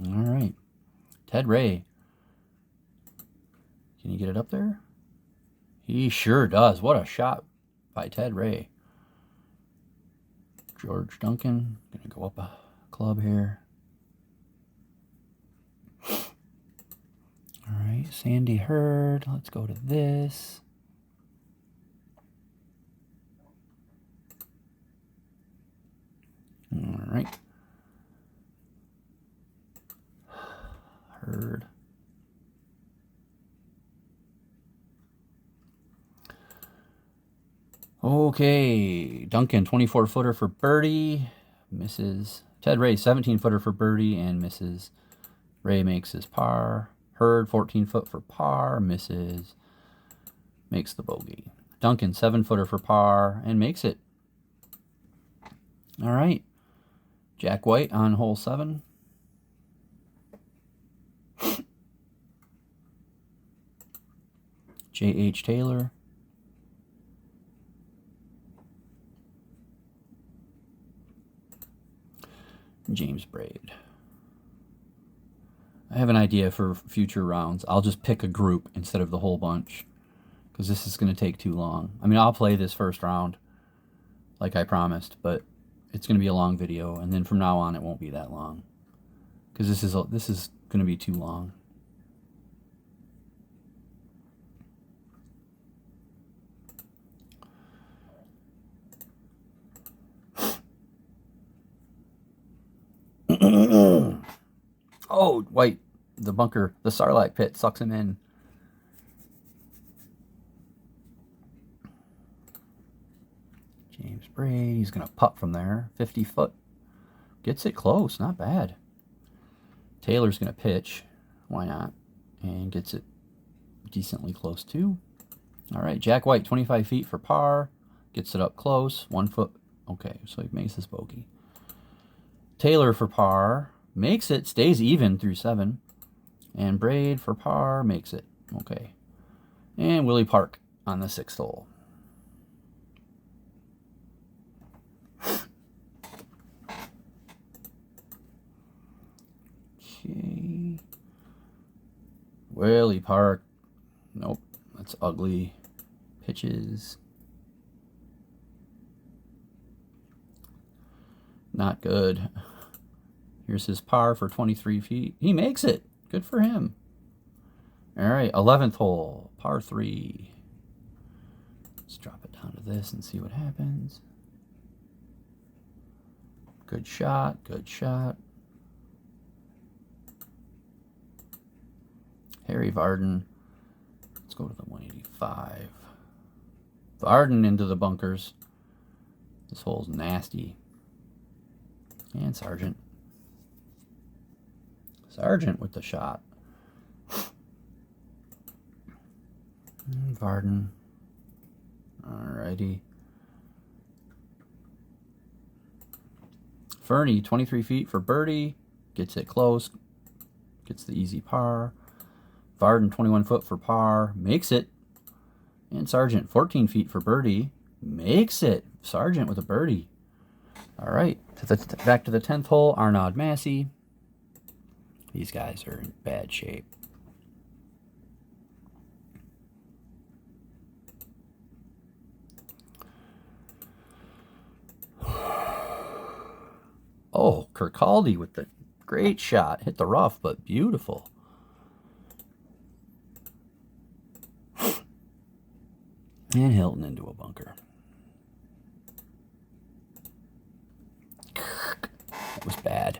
All right. Ted Ray. Can you get it up there? He sure does. What a shot by Ted Ray. George Duncan. Going to go up a club here. All right. Sandy Hurd. Let's go to this. All right. Hurd. Okay. Duncan, 24-footer for birdie. Misses. Ted Ray, 17-footer for birdie and misses. Ray makes his par. Hurd, 14-foot for par. Misses. Makes the bogey. Duncan, 7-footer for par and makes it. All right. Jack White on hole 7. J.H. Taylor. James Braid. I have an idea for future rounds. I'll just pick a group instead of the whole bunch because this is going to take too long. I mean, I'll play this first round like I promised, but it's going to be a long video, and then from now on it won't be that long, because this is going to be too long. Oh, white. The bunker, the Sarlacc pit sucks him in. James Braid, he's going to putt from there. 50 foot. Gets it close, not bad. Taylor's going to pitch. Why not? And gets it decently close too. All right, Jack White, 25 feet for par. Gets it up close. 1 foot. Okay, so he makes this bogey. Taylor for par. Makes it. Stays even through 7. And Braid for par. Makes it. Okay. And Willie Park on the 6th hole. Okay. Willie Park. Nope. That's ugly. Pitches. Not good. Here's his par for 23 feet. He makes it. Good for him. All right, 11th hole, par 3. Let's drop it down to this and see what happens. Good shot, good shot. Harry Vardon. Let's go to the 185. Vardon into the bunkers. This hole's nasty. And Sargent. Sargent with the shot. Vardon. Alrighty. Fernie, 23 feet for birdie. Gets it close. Gets the easy par. Vardon, 21 foot for par. Makes it. And Sargent, 14 feet for birdie. Makes it. Sargent with a birdie. All right. Back to the 10th hole. Arnaud Massey. These guys are in bad shape. Oh, Kirkcaldy with the great shot. Hit the rough, but beautiful. And Hilton into a bunker. That was bad.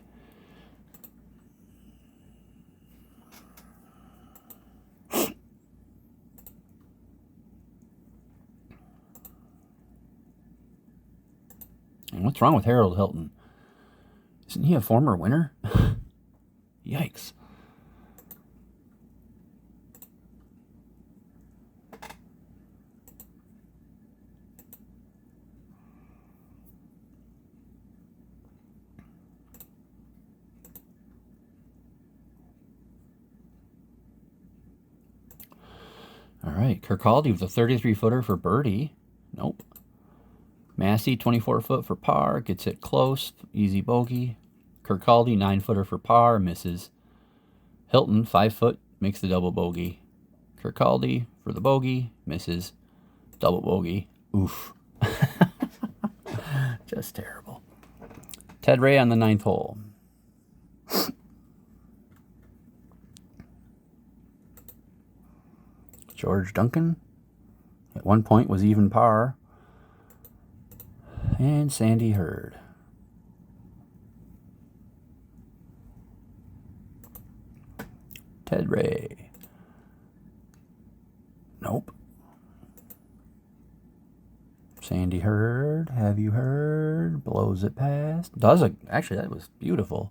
And what's wrong with Harold Hilton? Isn't he a former winner? Yikes. All right, Kirkcaldy with a 33-footer for birdie. Nope. Massey, 24-foot for par. Gets it close. Easy bogey. Kirkcaldy, 9-footer for par. Misses. Hilton, 5-foot. Makes the double bogey. Kirkcaldy for the bogey. Misses. Double bogey. Oof. Just terrible. Ted Ray on the 9th hole. George Duncan, at one point, was even par. And Sandy Hurd. Ted Ray. Nope. Sandy Hurd, have you heard? Blows it past. Actually, that was beautiful.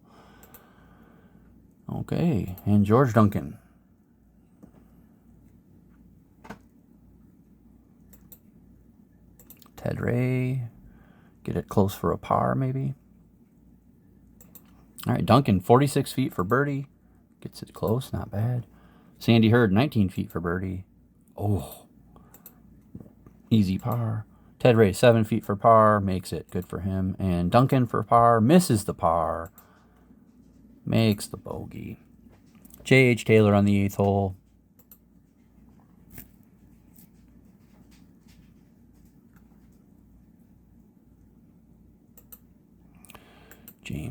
Okay, and George Duncan. Ted Ray. Get it close for a par, maybe. All right, Duncan, 46 feet for birdie. Gets it close, not bad. Sandy Hurd, 19 feet for birdie. Oh, easy par. Ted Ray, 7 feet for par. Makes it. Good for him. And Duncan for par. Misses the par. Makes the bogey. J.H. Taylor on the 8th hole.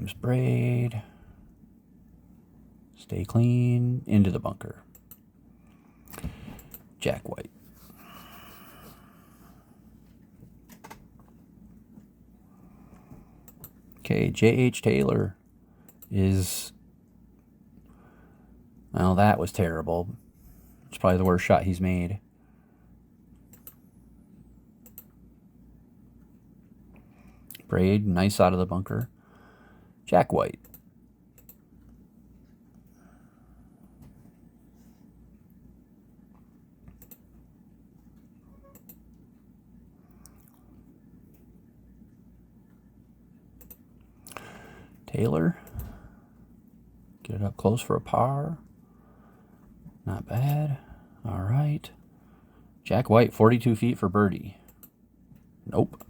James Braid. Stay clean. Into the bunker. Jack White. Okay, J.H. Taylor is... Well, that was terrible. It's probably the worst shot he's made. Braid, nice out of the bunker. Jack White. Taylor. Get it up close for a par. Not bad. All right. Jack White, 42 feet for birdie. Nope.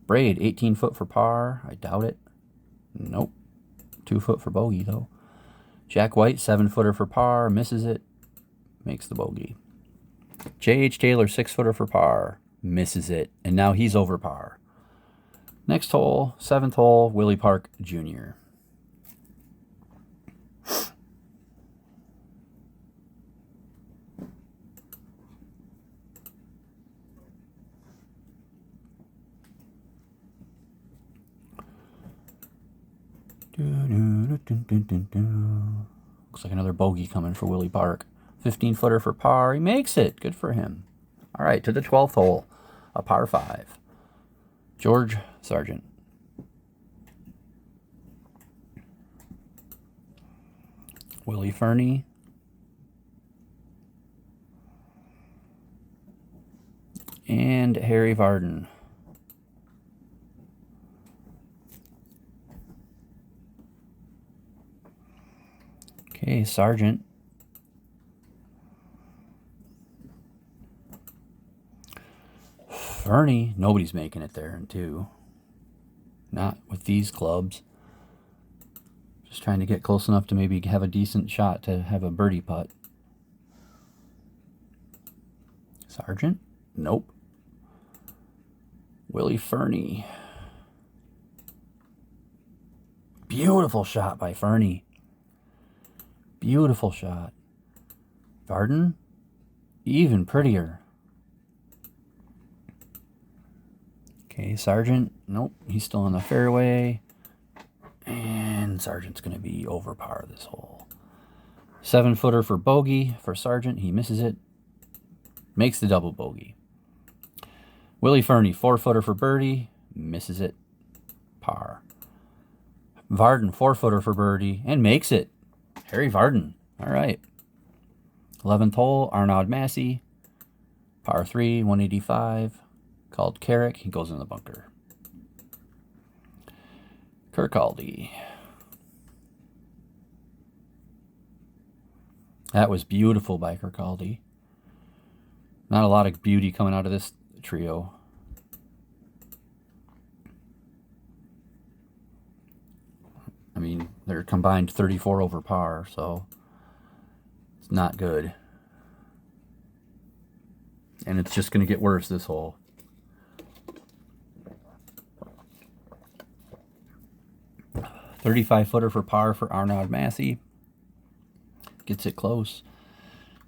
Braid, 18 foot for par. I doubt it. Nope. 2 foot for bogey, though. Jack White, 7-footer for par. Misses it. Makes the bogey. J.H. Taylor, 6-footer for par. Misses it. And now he's over par. Next hole, 7th hole, Willie Park Jr. Looks like another bogey coming for Willie Park. 15-footer for par. He makes it. Good for him. All right, to the 12th hole, a par 5. George Sargent. Willie Fernie. And Harry Vardon. Okay, Sargent. Fernie, nobody's making it there in 2. Not with these clubs. Just trying to get close enough to maybe have a decent shot to have a birdie putt. Sargent? Nope. Willie Fernie. Beautiful shot by Fernie. Beautiful shot. Vardon? Even prettier. Okay, Sargent. Nope, he's still on the fairway. And Sargent's going to be over par this hole. 7-footer for bogey for Sargent. He misses it. Makes the double bogey. Willie Fernie, 4-footer for birdie. Misses it. Par. Vardon, 4-footer for birdie. And makes it. Harry Vardon. All right. 11th hole, Arnaud Massey. Par 3, 185. Called Carrick. He goes in the bunker. Kirkcaldy. That was beautiful by Kirkcaldy. Not a lot of beauty coming out of this trio. I mean, they're combined 34 over par, so it's not good. And it's just going to get worse this hole. $35-footer for par for Arnaud Massey. Gets it close.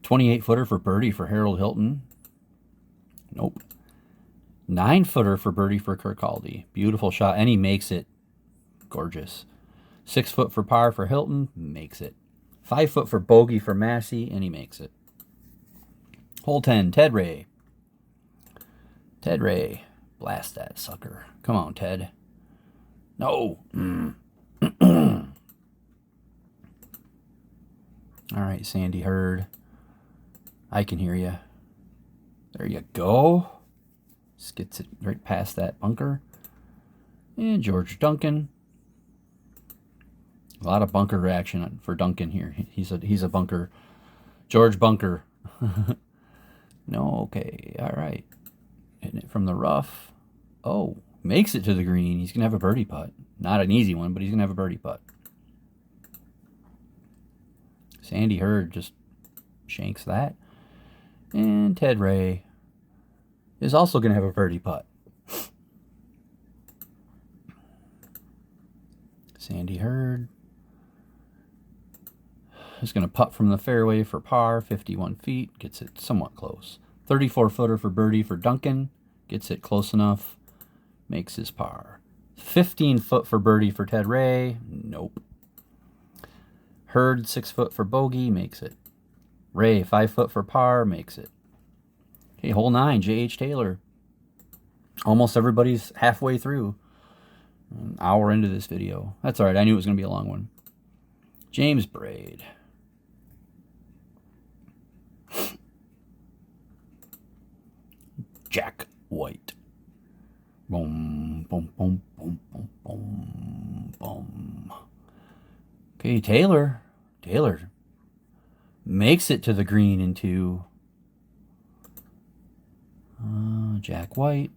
28-footer for birdie for Harold Hilton. Nope. 9-footer for birdie for Kirkcaldy. Beautiful shot, and he makes it. Gorgeous. 6-foot for par for Hilton. Makes it. 5-foot for bogey for Massey, and he makes it. Hole 10, Ted Ray. Ted Ray. Blast that sucker. Come on, Ted. No. All right, Sandy Hurd. I can hear you. There you go. Just gets it right past that bunker. And George Duncan. A lot of bunker action for Duncan here. He's a bunker. George Bunker. No, okay. All right. Hitting it from the rough. Oh, makes it to the green. He's going to have a birdie putt. Not an easy one, but he's going to have a birdie putt. Sandy Hurd just shanks that. And Ted Ray is also going to have a birdie putt. Sandy Hurd is going to putt from the fairway for par, 51 feet. Gets it somewhat close. 34-footer for birdie for Duncan. Gets it close enough. Makes his par. 15-foot for birdie for Ted Ray. Nope. Hurd, 6-foot for bogey. Makes it. Ray, 5-foot for par. Makes it. Okay, hole 9, J.H. Taylor. Almost everybody's halfway through. An hour into this video. That's all right. I knew it was going to be a long one. James Braid. Jack White. Boom, boom, boom, boom, boom, boom, boom. Okay, Taylor. Taylor makes it to the green into Jack White.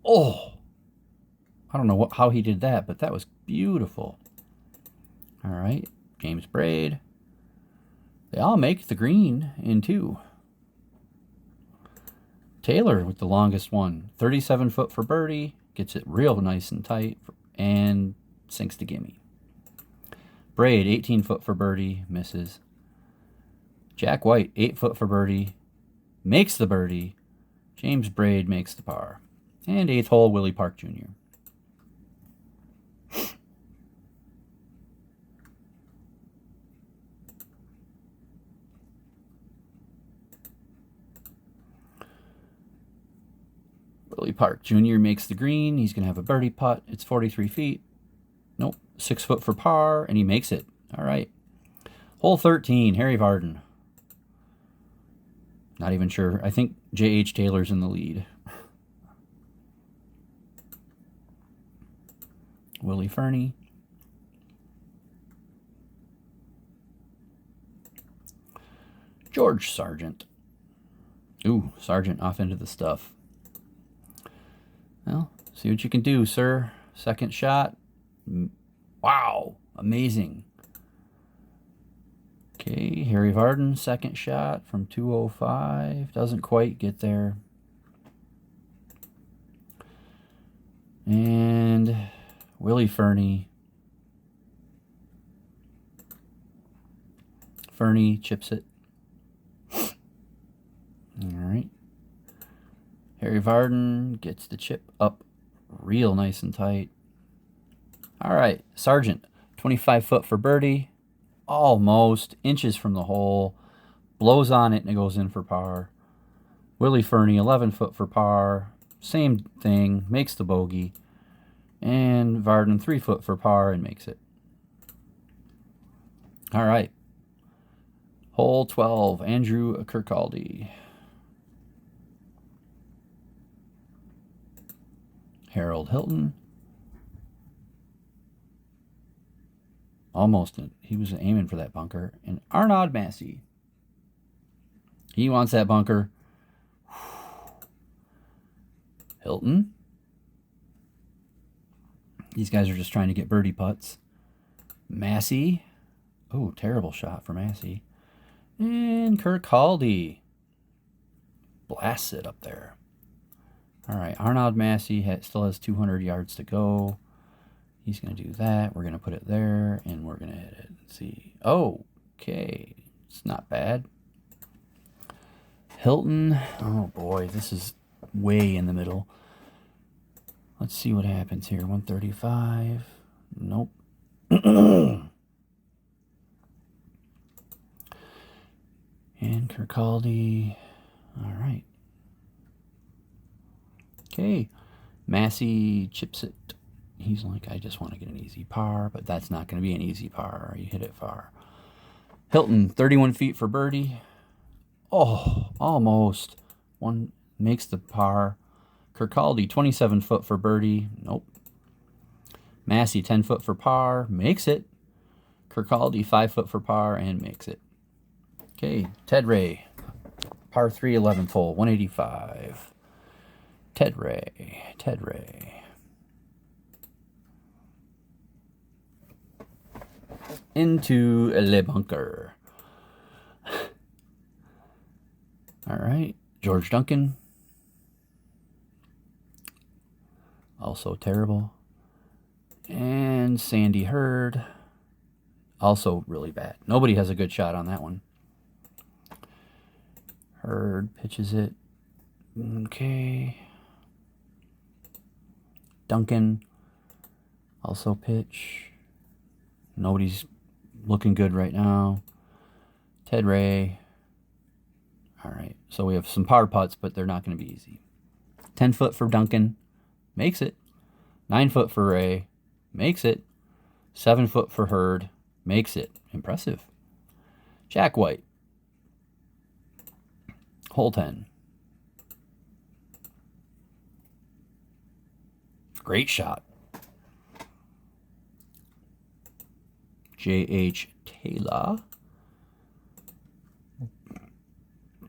Oh, I don't know how he did that, but that was beautiful. All right, James Braid. They all make the green in two. Taylor with the longest one. 37-foot for birdie. Gets it real nice and tight and sinks to gimme. Braid, 18-foot for birdie. Misses. Jack White, 8-foot for birdie. Makes the birdie. James Braid makes the par. And 8th hole, Willie Park Jr. Willie Park Jr. makes the green. He's going to have a birdie putt. It's 43 feet. Nope. 6-foot for par, and he makes it. All right. Hole 13, Harry Vardon. Not even sure. I think J.H. Taylor's in the lead. Willie Fernie. George Sargent. Ooh, Sargent off into the stuff. Well, see what you can do, sir. Second shot. Wow, amazing. Okay, Harry Vardon, second shot from 205. Doesn't quite get there. And Willie Fernie. Fernie chips it. All right. Harry Vardon gets the chip up real nice and tight. All right. Sargent, 25-foot for birdie. Almost. Inches from the hole. Blows on it and it goes in for par. Willie Fernie, 11-foot for par. Same thing. Makes the bogey. And Vardon, 3-foot for par and makes it. All right. Hole 12, Andrew Kirkcaldy. Harold Hilton. Almost. He was aiming for that bunker. And Arnaud Massey. He wants that bunker. Hilton. These guys are just trying to get birdie putts. Massey. Oh, terrible shot for Massey. And Kirkcaldy. Blasts it up there. All right, Arnaud Massey still has 200 yards to go. He's going to do that. We're going to put it there, and we're going to hit it. Let's see. Oh, okay. It's not bad. Hilton. Oh, boy. This is way in the middle. Let's see what happens here. 135. Nope. And Kirkcaldy. All right. Okay. Massey chips it. He's like, I just want to get an easy par, but that's not going to be an easy par. You hit it far. Hilton, 31 feet for birdie. Oh, almost. One makes the par. Kirkcaldy, 27-foot for birdie. Nope. Massey, 10-foot for par. Makes it. Kirkcaldy, 5-foot for par and makes it. Okay, Ted Ray. Par 3, 11th hole, 185. Ted Ray. Ted Ray. Into Le Bunker. All right. George Duncan. Also terrible. And Sandy Hurd. Also really bad. Nobody has a good shot on that one. Hurd pitches it. Okay. Duncan. Also pitch. Nobody's looking good right now. Ted Ray. All right. So we have some power putts, but they're not going to be easy. 10 foot for Duncan. Makes it. 9 foot for Ray. Makes it. 7 foot for Hurd. Makes it. Impressive. Jack White. Hole 10. Great shot. J.H. Taylor.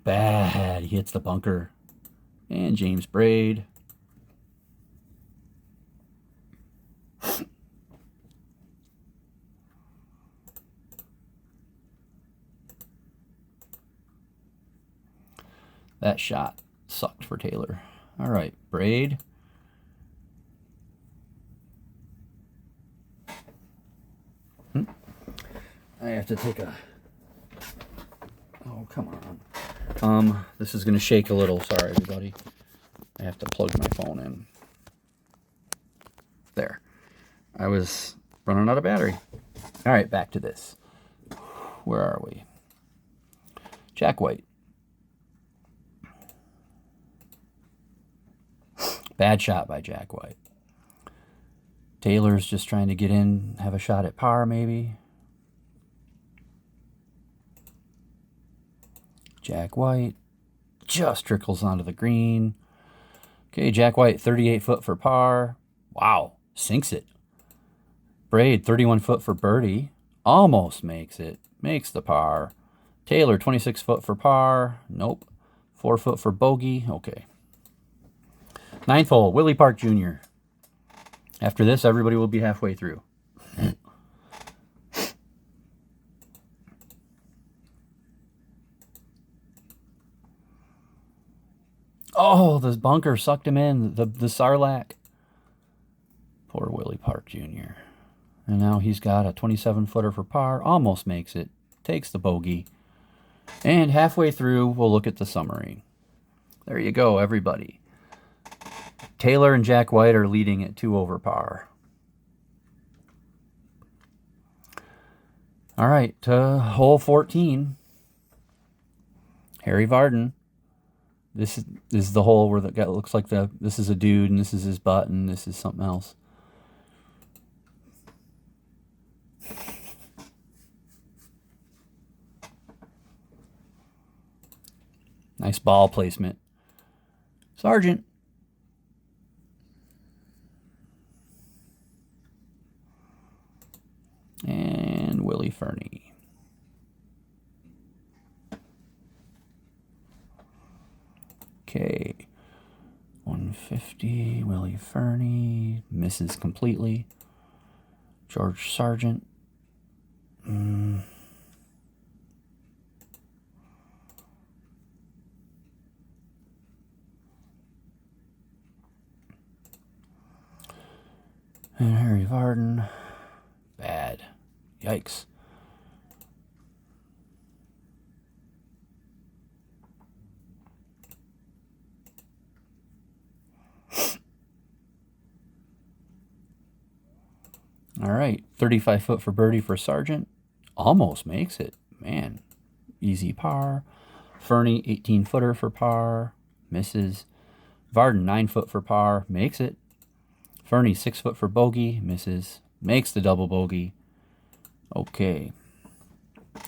Bad. He hits the bunker. And James Braid. That shot sucked for Taylor. All right, Braid. I have to take a... Oh, come on. This is going to shake a little. Sorry, everybody. I have to plug my phone in. There. I was running out of battery. All right, back to this. Where are we? Jack White. Bad shot by Jack White. Taylor's just trying to get in, have a shot at par maybe. Jack White just trickles onto the green. Okay, Jack White, 38 foot for par. Wow, sinks it. Braid, 31 foot for birdie. Almost makes it. Makes the par. Taylor, 26 foot for par. Nope. 4 foot for bogey. Okay. 9th hole, Willie Park Jr. After this, everybody will be halfway through. Oh, this bunker sucked him in. The Sarlacc. Poor Willie Park Jr. And now he's got a 27-footer for par. Almost makes it. Takes the bogey. And halfway through, we'll look at the summary. There you go, everybody. Taylor and Jack White are leading at 2 over par. All right, to hole 14. Harry Vardon. This is the hole where the guy looks like this is a dude and this is his butt and this is something else. Nice ball placement. Sargent. And Willie Fernie. Okay. 150. Willie Fernie. Misses completely. George Sargent. And Harry Vardon. Bad. Yikes. All right, 35 foot for birdie for Sargent. Almost makes it. Man, easy par. Fernie, 18-footer for par. Misses. Vardon, 9 foot for par. Makes it. Fernie, 6 foot for bogey. Misses. Makes the double bogey. Okay.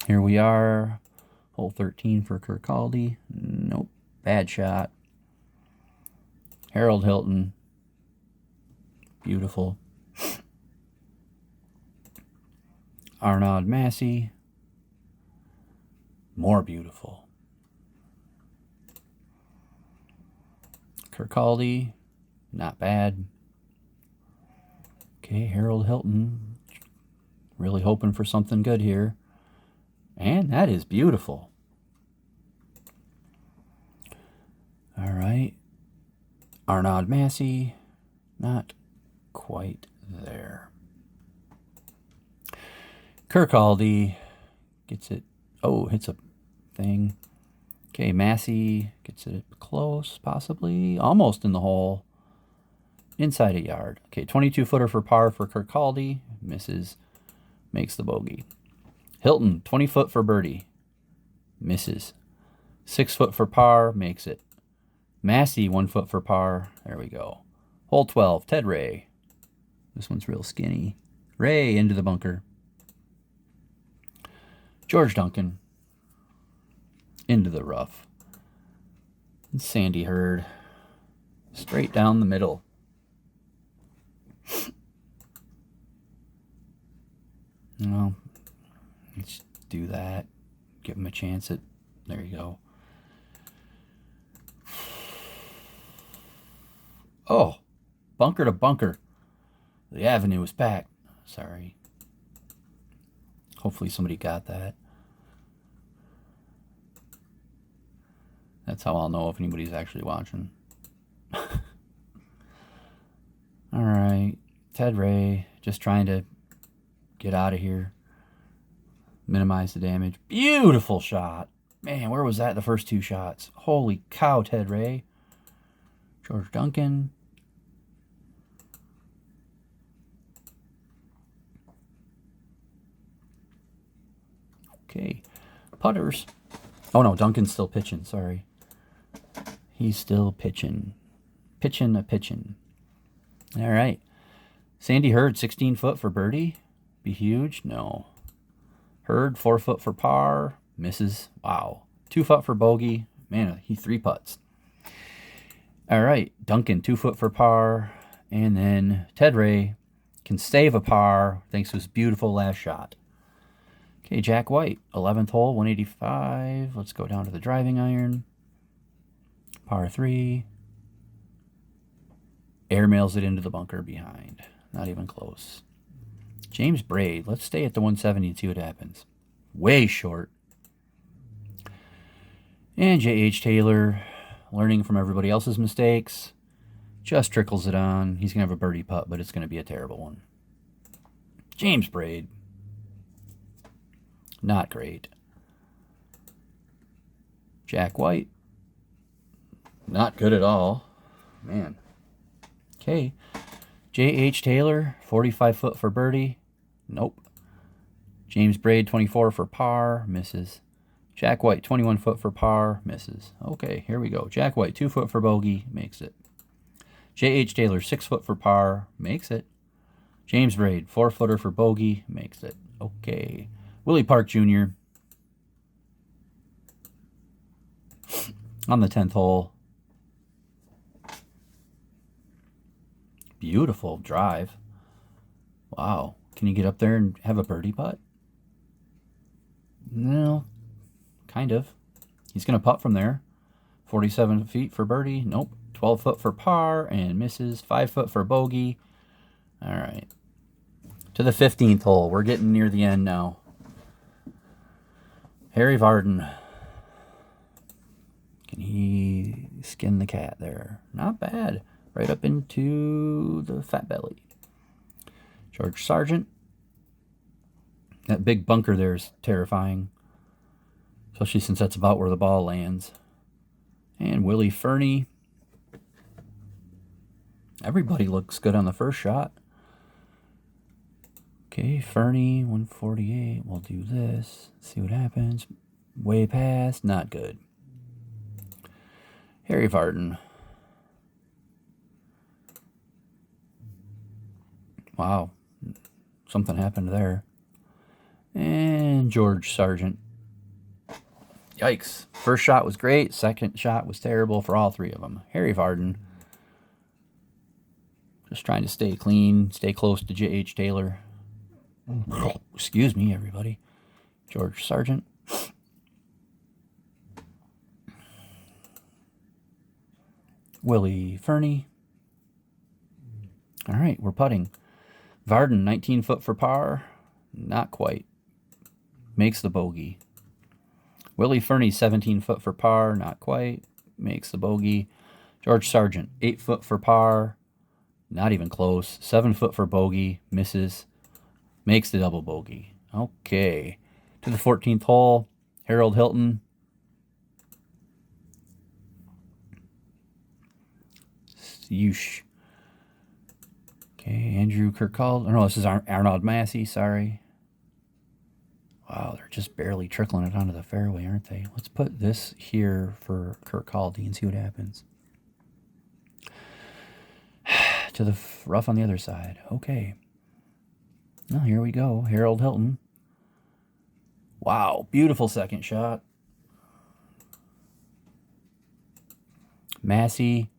Here we are. Hole 13 for Kirkcaldy. Nope. Bad shot. Harold Hilton. Beautiful. Arnaud Massey. More beautiful. Kirkcaldy. Not bad. Okay, Harold Hilton. Really hoping for something good here. And that is beautiful. All right. Arnaud Massey. Not quite there. Kirkcaldy gets it. Oh, hits a thing. Okay, Massey gets it close, possibly. Almost in the hole. Inside a yard. Okay, 22-footer for par for Kirkcaldy. Misses. Makes the bogey. Hilton, 20-foot for birdie. Misses. 6-foot for par. Makes it. Massey, 1 foot for par. There we go. Hole 12, Ted Ray. This one's real skinny. Ray into the bunker. George Duncan into the rough. And Sandy Hurd straight down the middle. Well, let's do that. Give him a chance at. There you go. Oh, bunker to bunker. The avenue was packed. Sorry. Hopefully somebody got that. That's how I'll know if anybody's actually watching. All right. Ted Ray just trying to get out of here. Minimize the damage. Beautiful shot. Man, where was that the first 2 shots? Holy cow, Ted Ray. George Duncan. Okay. Putters. Oh, no, Duncan's still pitching. Sorry. He's still pitching. Pitching a pitching. All right. Sandy Hurd, 16 foot for birdie. Be huge? No. Hurd, 4 foot for par. Misses. Wow. 2 foot for bogey. Man, he 3 putts. All right. Duncan, 2 foot for par. And then Ted Ray can save a par thanks to his beautiful last shot. Okay, Jack White, 11th hole, 185. Let's go down to the driving iron. Par 3. Airmails it into the bunker behind. Not even close. James Braid, let's stay at the 170 and see what happens. Way short. And J.H. Taylor, learning from everybody else's mistakes, just trickles it on. He's going to have a birdie putt, but it's going to be a terrible one. James Braid. Not great. Jack White. Not good at all. Man. Okay. J.H. Taylor, 45 foot for birdie. Nope. James Braid, 24 for par. Misses. Jack White, 21 foot for par. Misses. Okay, here we go. Jack White, 2 foot for bogey. Makes it. J.H. Taylor, 6 foot for par. Makes it. James Braid, 4-footer for bogey. Makes it. Okay. Willie Park Jr. on the 10th hole. Beautiful drive. Wow. Can you get up there and have a birdie putt? No. Kind of. He's going to putt from there. 47 feet for birdie. Nope. 12 foot for par and misses. 5 foot for bogey. All right. To the 15th hole. We're getting near the end now. Harry Varden. Can he skin the cat there? Not bad. Right up into the fat belly. George Sargent. That big bunker there is terrifying. Especially since that's about where the ball lands. And Willie Fernie. Everybody looks good on the first shot. Okay, Fernie, 148. We'll do this. See what happens. Way past. Not good. Harry Varden. Wow. Something happened there. And George Sargent. Yikes. First shot was great. Second shot was terrible for all three of them. Harry Varden. Just trying to stay clean. Stay close to J.H. Taylor. Excuse me, everybody. George Sargent. Willie Fernie. All right, we're putting. Varden, 19 foot for par. Not quite. Makes the bogey. Willie Fernie, 17 foot for par. Not quite. Makes the bogey. George Sargent, 8 foot for par. Not even close. 7 foot for bogey. Misses. Makes the double bogey. Okay. To the 14th hole, Harold Hilton. Yeesh. Okay, Andrew Kirkcaldy. Oh, no, this is Arnold Massey, sorry. Wow, they're just barely trickling it onto the fairway, aren't they? Let's put this here for Kirkcaldy and see what happens. To the rough on the other side. Okay. Well, here we go. Harold Hilton. Wow, beautiful second shot. Massey.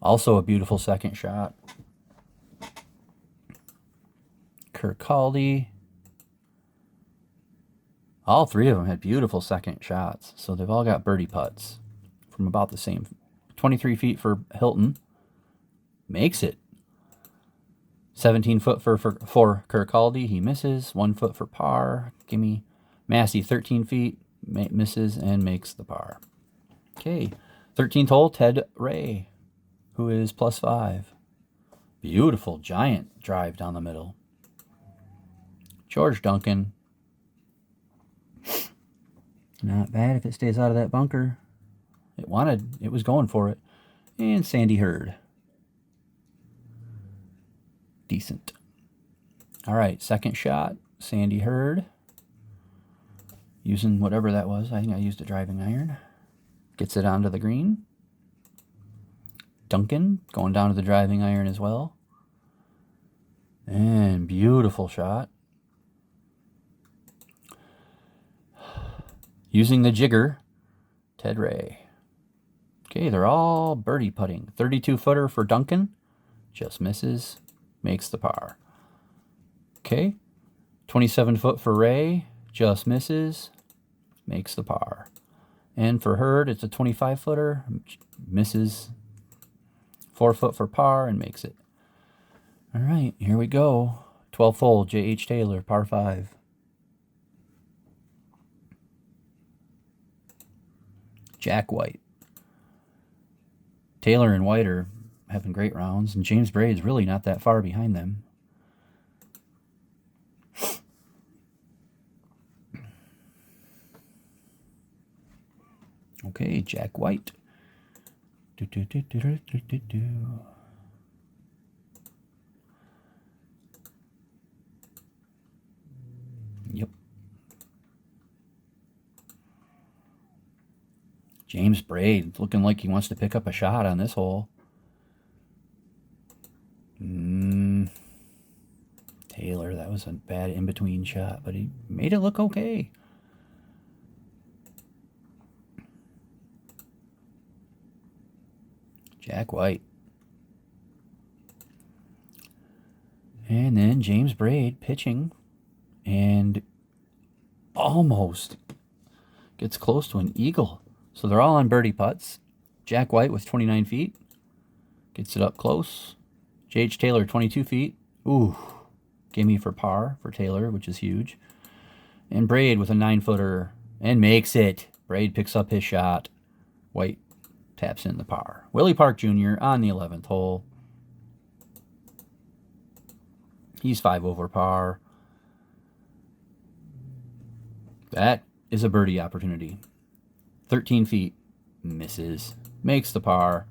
Also a beautiful second shot. Kirkcaldy. All three of them had beautiful second shots. So they've all got birdie putts from about the same. 23 feet for Hilton. Makes it. 17 foot for Kirkcaldy. He misses. 1 foot for par. Gimme. Massey, 13 feet. Misses and makes the par. Okay. 13th hole, Ted Ray, who is +5. Beautiful giant drive down the middle. George Duncan. Not bad if it stays out of that bunker. It was going for it. And Sandy Hurd. Decent. All right, second shot, Sandy Hurd. Using whatever that was. I think I used a driving iron. Gets it onto the green. Duncan going down to the driving iron as well. And beautiful shot. Using the jigger, Ted Ray. Okay, they're all birdie putting. 32-footer for Duncan. Just misses. Makes the par. Okay. 27-foot for Ray. Just misses. Makes the par. And for Hurd, it's a 25-footer. Misses. 4 foot for par and makes it. All right, here we go. 12th hole, J.H. Taylor, par 5. Jack White. Taylor and White are having great rounds, and James Braid's really not that far behind them. Okay, Jack White. Yep. James Braid looking like he wants to pick up a shot on this hole. Taylor, that was a bad in-between shot, but he made it look okay. Jack White. And then James Braid pitching and almost gets close to an eagle. So they're all on birdie putts. Jack White with 29 feet. Gets it up close. J.H. Taylor, 22 feet. Ooh. Gimme for par for Taylor, which is huge. And Braid with a 9-footer and makes it. Braid picks up his shot. White taps in the par. Willie Park Jr. on the 11th hole. He's 5 over par. That is a birdie opportunity. 13 feet. Misses. Makes the par.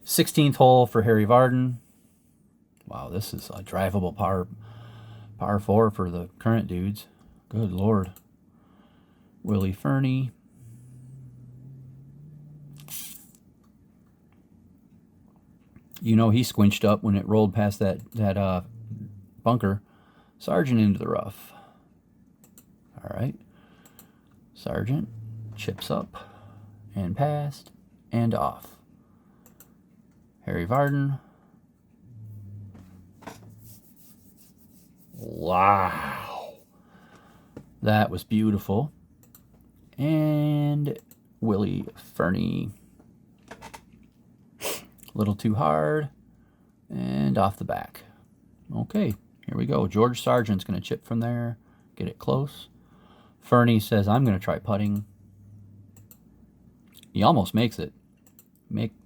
16th hole for Harry Vardon. Wow, this is a drivable par 4 for the current dudes. Good Lord. Willie Fernie. You know he squinched up when it rolled past that bunker. Sargent into the rough. All right. Sargent chips up and past and off. Harry Vardon. Wow. That was beautiful. And Willie Fernie. A little too hard. And off the back. Okay, here we go. George Sargent's going to chip from there. Get it close. Fernie says, I'm going to try putting. He almost makes it.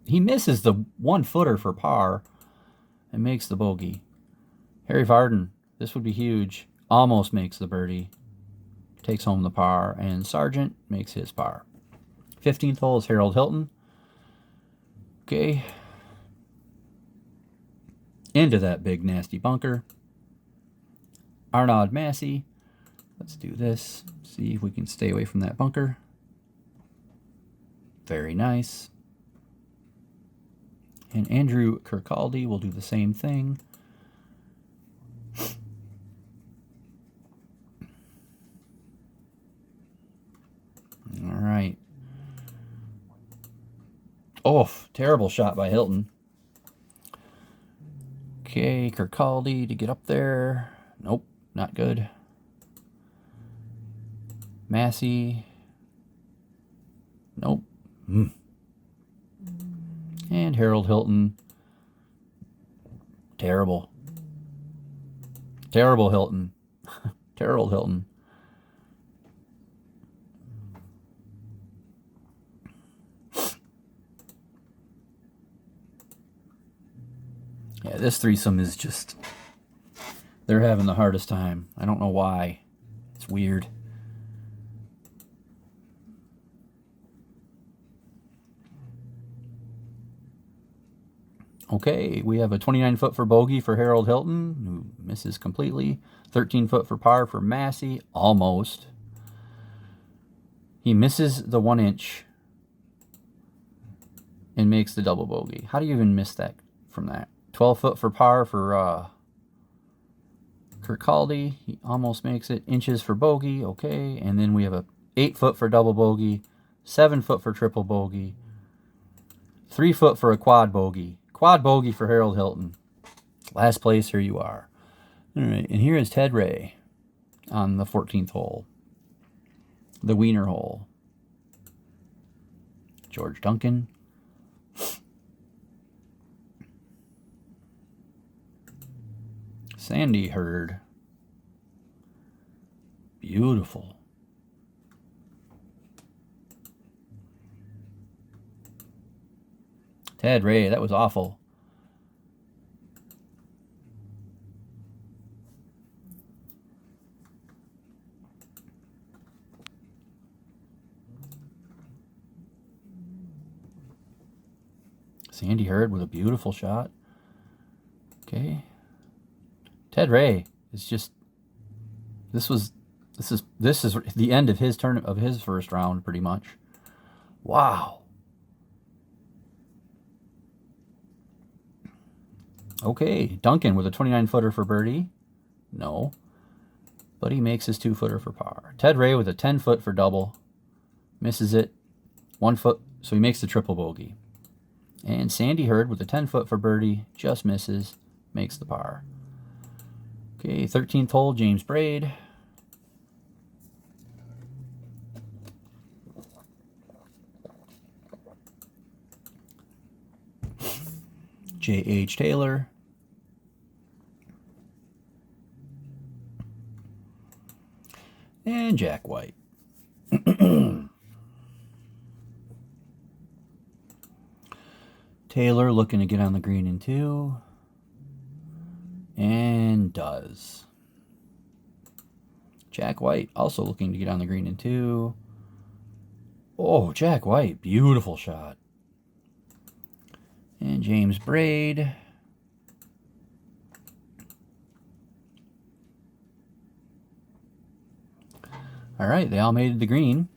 He misses the 1-footer for par and makes the bogey. Harry Vardon, this would be huge. almost makes the birdie, takes home the par, and Sargent makes his par. 15th hole is Harold Hilton. Okay. Into that big nasty bunker. Arnaud Massey. Let's do this. See if we can stay away from that bunker. Very nice. And Andrew Kirkcaldy will do the same thing. All right. Oh, terrible shot by Hilton. Okay, Kirkcaldy to get up there. Nope, not good. Massey. Nope. And Harold Hilton. Terrible. Terrible Hilton. Terrible Hilton. Yeah, this threesome is just... They're having the hardest time. I don't know why. It's weird. Okay, we have a 29-foot for bogey for Harold Hilton, who misses completely. 13-foot for par for Massey, almost. He misses the 1 inch and makes the double bogey. How do you even miss that from that? 12-foot for par for Kirkcaldy. He almost makes it. Inches for bogey, okay. And then we have a 8-foot for double bogey, 7-foot for triple bogey, 3-foot for a quad bogey. Quad bogey for Harold Hilton. Last place, here you are. All right, and here is Ted Ray on the 14th hole. The wiener hole. George Duncan. Sandy Hurd. Beautiful. Ted Ray, that was awful. Sandy Hurd with a beautiful shot. Okay. Ted Ray is just... This is the end of his turn of his first round, pretty much. Wow. Okay, Duncan with a 29-footer for birdie. No. But he makes his 2-footer for par. Ted Ray with a 10-foot for double. Misses it. 1 foot, so he makes the triple bogey. And Sandy Hurd with a 10-foot for birdie. Just misses. Makes the par. Okay, 13th hole, James Braid. J.H. Taylor. And Jack White. Taylor looking to get on the green in 2. And does. Jack White also looking to get on the green in 2. Oh, Jack White. Beautiful shot. And James Braid. All right, they all made it to green.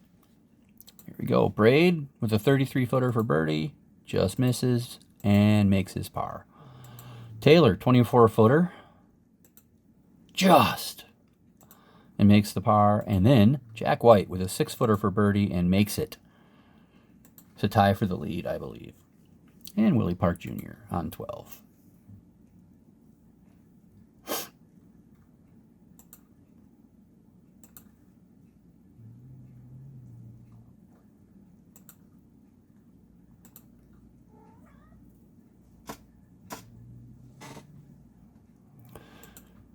Here we go. Braid with a 33-footer for birdie. Just misses and makes his par. Taylor, 24-footer. Just. And makes the par. And then Jack White with a 6-footer for birdie and makes it. To tie for the lead, I believe. And Willie Park Jr. on 12.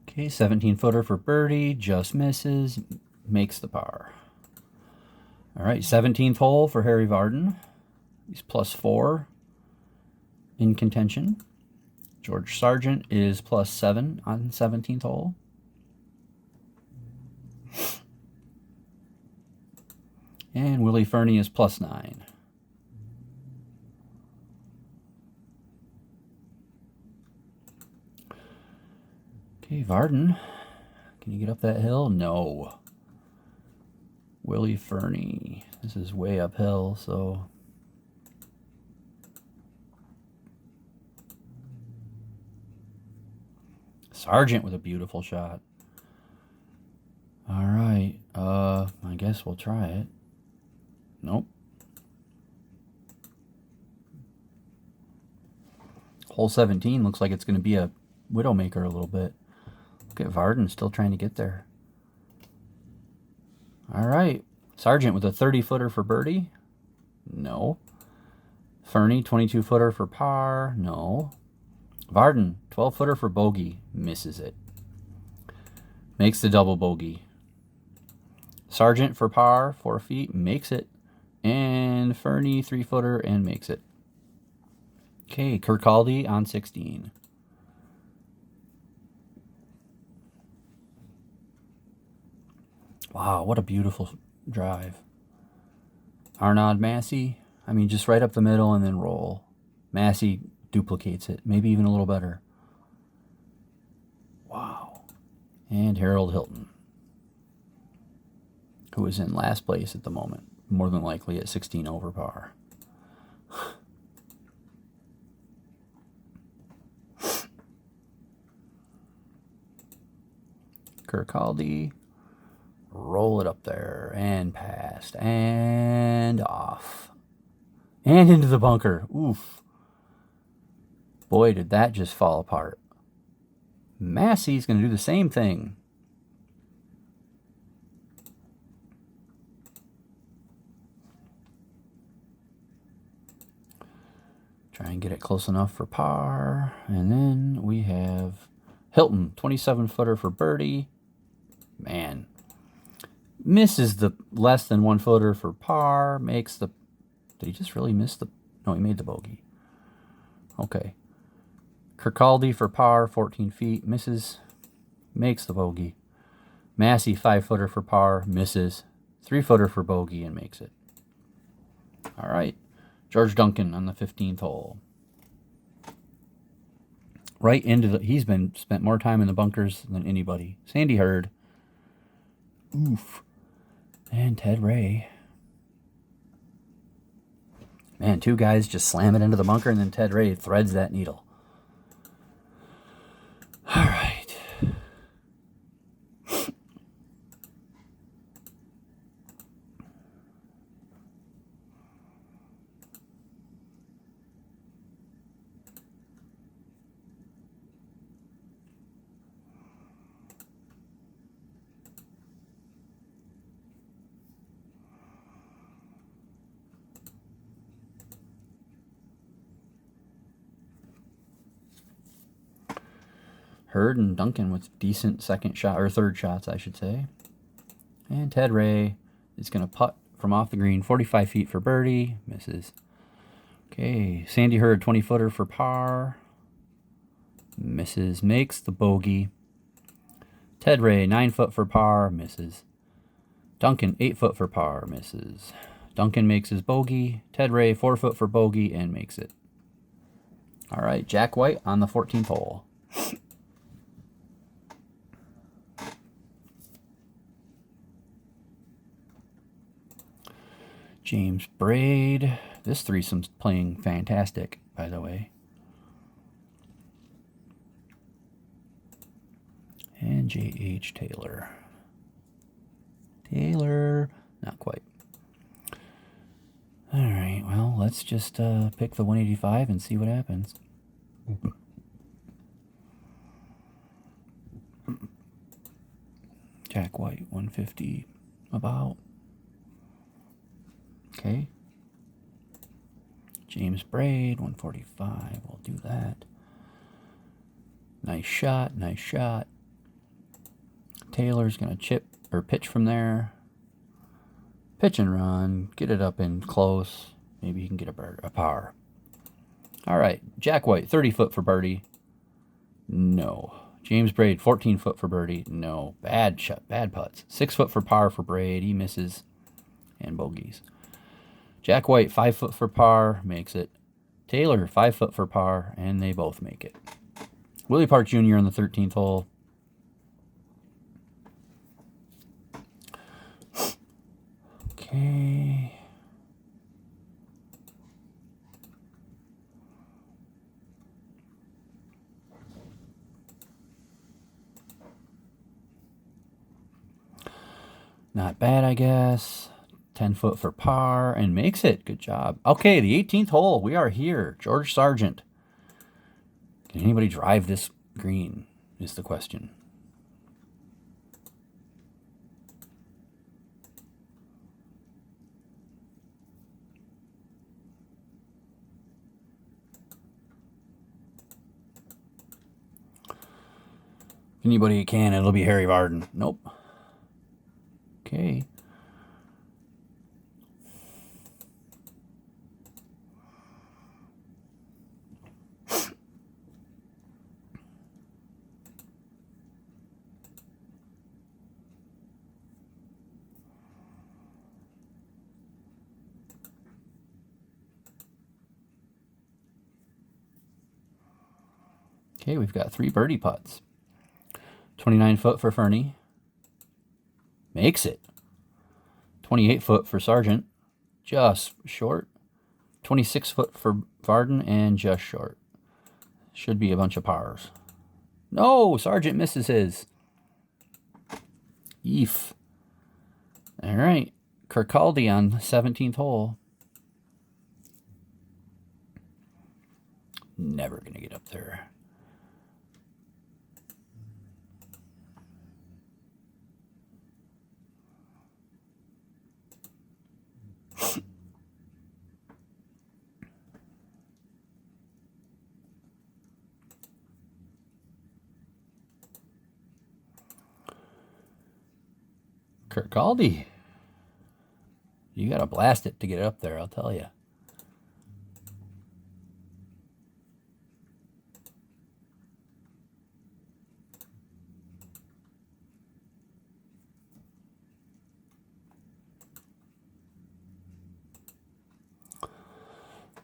Okay, 17-footer for birdie, just misses, makes the par. All right, 17th hole for Harry Vardon. He's +4 in contention. George Sargent is +7 on 17th hole. And Willie Fernie is +9. Okay, Varden. Can you get up that hill? No. Willie Fernie. This is way uphill, so... Sargent with a beautiful shot. All right. I guess we'll try it. Nope. Hole 17 looks like it's going to be a Widowmaker a little bit. Look at Varden still trying to get there. All right. Sargent with a 30-footer for birdie. No. Fernie, 22-footer for par. No. Varden, 12-footer for bogey. Misses it. Makes the double bogey. Sargent for par, 4 feet. Makes it. And Fernie, 3-footer, and makes it. Okay, Kirkcaldy on 16. Wow, what a beautiful drive. Arnaud Massey, I mean, just right up the middle and then roll. Massey duplicates it, maybe even a little better. Wow. And Harold Hilton, who is in last place at the moment, more than likely at 16 over par. Kirkcaldy, roll it up there, and past, and off, and into the bunker. Oof. Boy, did that just fall apart. Massey's going to do the same thing. Try and get it close enough for par. And then we have Hilton, 27-footer for birdie. Man. Misses the less than 1-footer for par. Makes the... Did he just really miss the... No, he made the bogey. Okay. Kirkcaldy for par, 14 feet. Misses. Makes the bogey. Massey, 5-footer for par. Misses. 3-footer for bogey and makes it. All right. George Duncan on the 15th hole. Right into the... He's spent more time in the bunkers than anybody. Sandy Hurd. Oof. And Ted Ray. Man, 2 guys just slam it into the bunker, and then Ted Ray threads that needle. All right. Hurd and Duncan with decent second shot, or third shots, I should say. And Ted Ray is going to putt from off the green, 45 feet for birdie. Misses. Okay, Sandy Hurd, 20-footer for par. Misses. Makes the bogey. Ted Ray, 9-foot for par. Misses. Duncan, 8-foot for par. Misses. Duncan makes his bogey. Ted Ray, 4-foot for bogey, and makes it. All right, Jack White on the 14th hole. James Braid. This threesome's playing fantastic, by the way. And J.H. Taylor. Taylor. Not quite. All right, well, let's just pick the 185 and see what happens. Jack White, 150 about. Okay. James Braid, 145. We'll do that. Nice shot, nice shot. Taylor's going to chip or pitch from there. Pitch and run. Get it up in close. Maybe he can get a par. All right. Jack White, 30-foot for birdie. No. James Braid, 14-foot for birdie. No. Bad shot. Bad putts. 6-foot for par for Braid. He misses. and bogeys. Jack White, 5 foot for par, makes it. Taylor, 5 foot for par, and they both make it. Willie Park Jr. on the 13th hole. Okay. Not bad, I guess. 10 foot for par and makes it. Good job. Okay, the 18th hole. We are here. George Sargent. Can anybody drive this green is the question. If anybody can, it'll be Harry Varden. Nope. Okay. Okay, we've got 3 birdie putts. 29 foot for Fernie. Makes it. 28 foot for Sargent. Just short. 26 foot for Varden and just short. Should be a bunch of pars. No, Sargent misses his. Eef. All right. Kirkcaldy on 17th hole. Never going to get up there. Kirkcaldy. You got to blast it to get up there, I'll tell you.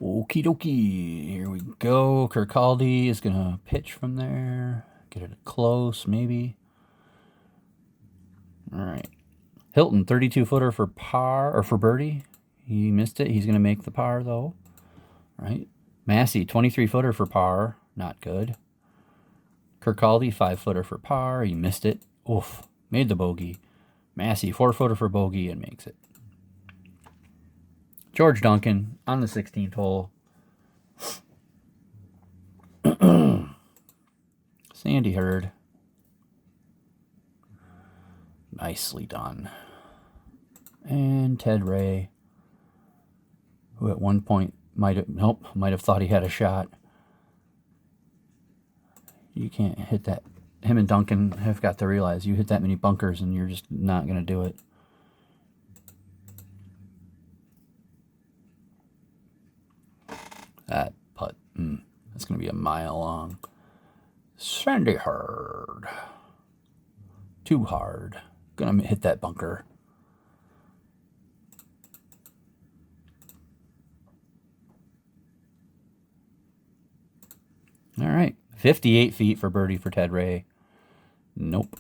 Okie dokie. Here we go. Kirkcaldy is going to pitch from there. Get it close, maybe. All right. Hilton, 32-footer for par, or for birdie. He missed it. He's going to make the par, though. All right. Massey, 23-footer for par. Not good. Kirkcaldy, 5-footer for par. He missed it. Oof. Made the bogey. Massey, 4-footer for bogey, and makes it. George Duncan on the 16th hole. Sandy Hurd. Nicely done. And Ted Ray, who at one point might have thought he had a shot. You can't hit that. Him and Duncan have got to realize you hit that many bunkers and you're just not going to do it. That putt, that's going to be a mile long. Sandy Hurd. Too hard. Going to hit that bunker. All right. 58 feet for birdie for Ted Ray. Nope.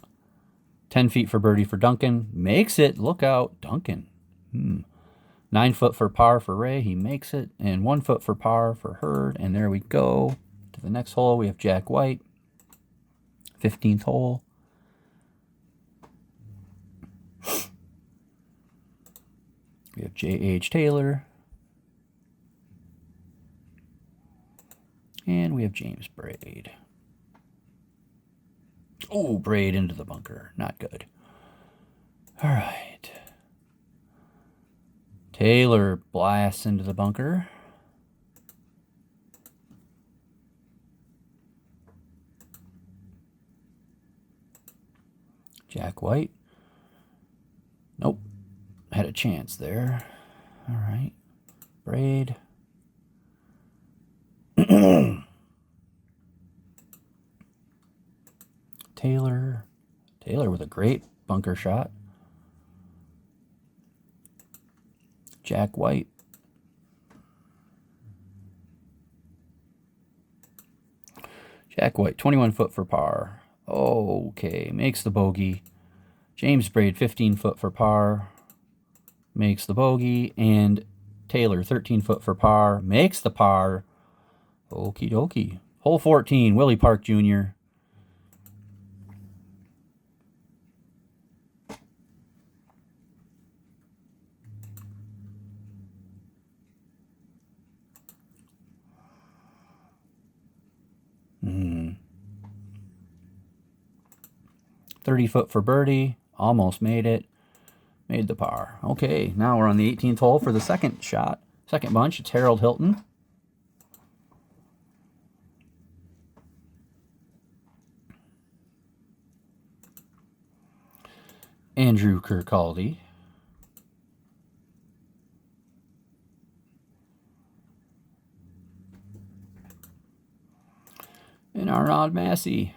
10 feet for birdie for Duncan. Makes it. Look out. Duncan. 9 foot for par for Ray. He makes it. And 1 foot for par for Hurd. And there we go. To the next hole, we have Jack White. 15th hole. We have J.H. Taylor. And we have James Braid. Oh, Braid into the bunker. Not good. All right. Taylor blasts into the bunker. Jack White. Nope. Had a chance there. All right. Braid. Taylor. Taylor with a great bunker shot. Jack White. Jack White, 21 foot for par. Okay, makes the bogey. James Braid, 15 foot for par. Makes the bogey. And Taylor, 13 foot for par. Makes the par. Okie dokie. Hole 14, Willie Park Jr. Hmm. 30 foot for birdie. Almost made it. Made the par. Okay, now we're on the 18th hole for the second shot. Second bunch. It's Harold Hilton. Andrew Kirkcaldy. And Arnaud Massey.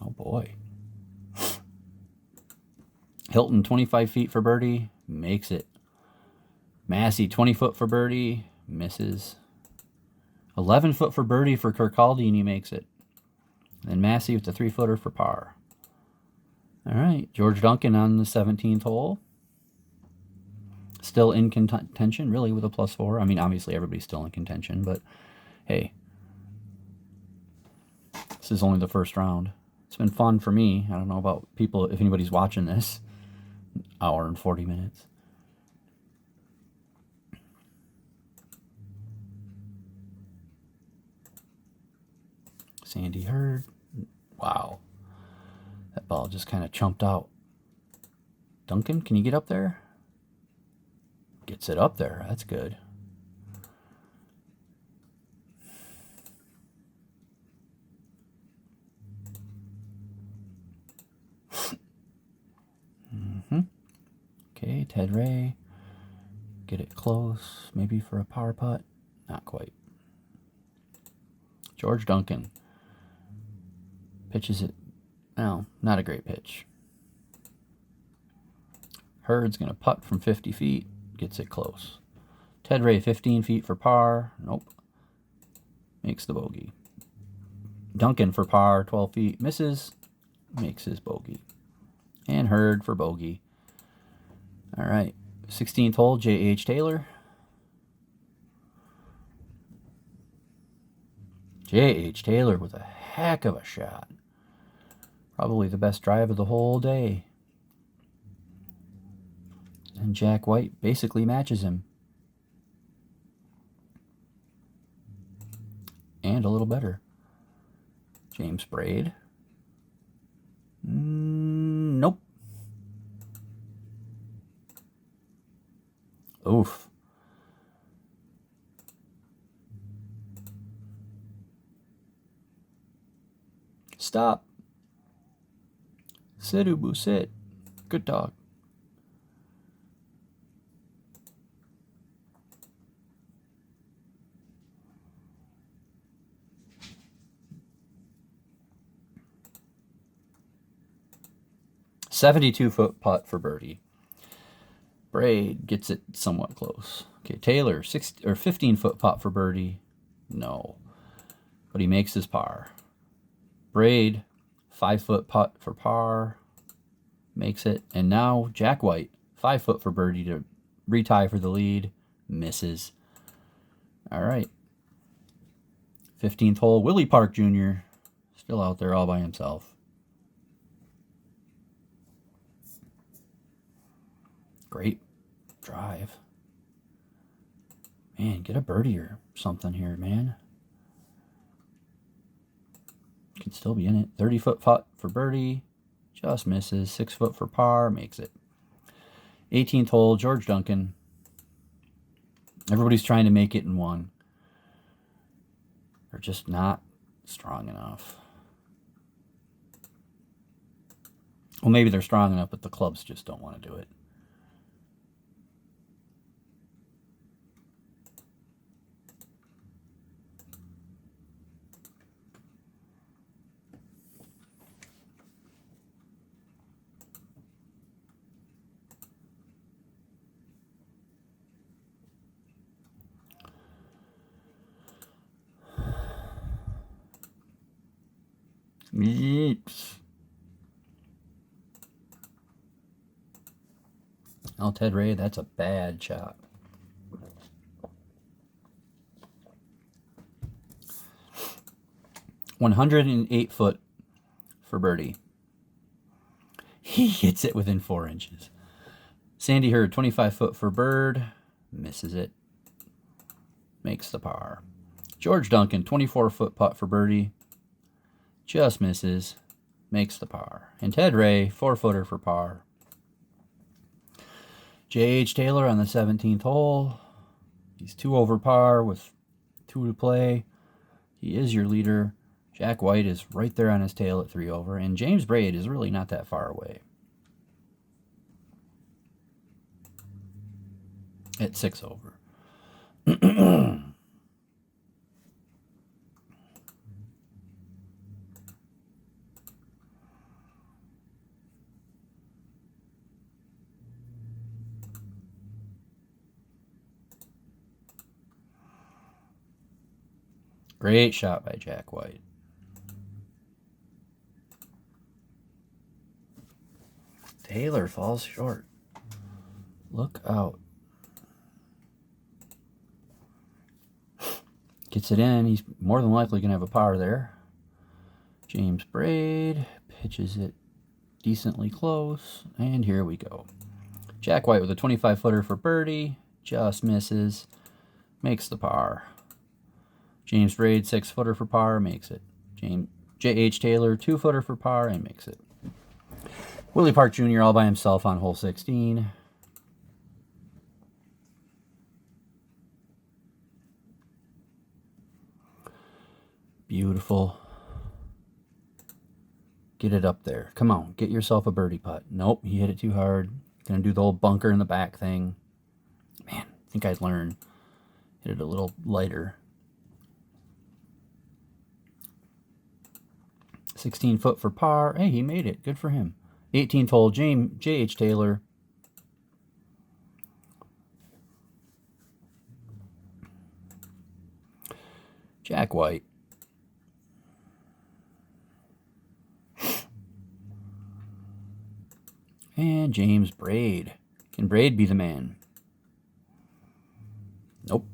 Oh boy. Hilton, 25 feet for birdie, makes it. Massey, 20 foot for birdie, misses. 11 foot for birdie for Kirkcaldy, and he makes it. And Massey with the 3-footer for par. All right, George Duncan on the 17th hole. Still in contention, really, with a +4. I mean, obviously everybody's still in contention, but hey, this is only the first round. It's been fun for me. I don't know about people, if anybody's watching this. Hour and 40 minutes. Sandy Hurd. Wow. That ball just kind of chumped out. Duncan, can you get up there? Gets it up there. That's good. Okay, Ted Ray. Get it close. Maybe for a power putt. Not quite. George Duncan. Pitches it. Well, not a great pitch. Hurd's going to putt from 50 feet. Gets it close. Ted Ray, 15 feet for par. Nope. Makes the bogey. Duncan for par, 12 feet. Misses. Makes his bogey. And Hurd for bogey. All right. 16th hole, J.H. Taylor. J.H. Taylor with a heck of a shot. Probably the best drive of the whole day. And Jack White basically matches him. And a little better. James Braid. Nope. Oof. Stop. Sit, Ubu, sit. Good dog. "72-foot putt for birdie. Braid gets it somewhat close. Okay, Taylor, 15-foot putt for birdie. No. But he makes his par. Braid, 5-foot putt for par. Makes it. And now Jack White, 5-foot for birdie to retie for the lead. Misses. All right. 15th hole, Willie Park Jr. Still out there all by himself. Great drive. Man, get a birdie or something here, man. Can still be in it. 30-foot putt for birdie. Just misses. 6-foot for par. Makes it. 18th hole, George Duncan. Everybody's trying to make it in one. are just not strong enough. Well, maybe they're strong enough, but the clubs just don't want to do it. Yeeps. Oh, Ted Ray, that's a bad shot. $108 for birdie. He hits it within 4 inches. Sandy Hurd, 25 for bird. Misses it. Makes the par. George Duncan, 24 putt for birdie. Just misses. Makes the par. And Ted Ray, 4-footer for par. J.H. Taylor on the 17th hole. He's 2 over par with 2 to play. He is your leader. Jack White is right there on his tail at 3 over. And James Braid is really not that far away at 6 over. Great shot by Jack White. Taylor falls short. Look out. Gets it in. He's more than likely going to have a par there. James Braid pitches it decently close. And here we go. Jack White with a 25-footer for birdie. Just misses. Makes the par. James Braid, 6-footer for par. Makes it. J.H. Taylor, 2-footer for par. And makes it. Willie Park Jr. all by himself on hole 16. Beautiful. Get it up there. Come on, get yourself a birdie putt. Nope, he hit it too hard. Gonna do the old bunker in the back thing. Man, I think I'd learn. Hit it a little lighter. 16 for par. Hey, he made it. Good for him. 18th hole, J.H. Taylor. Jack White. And James Braid. Can Braid be the man? Nope.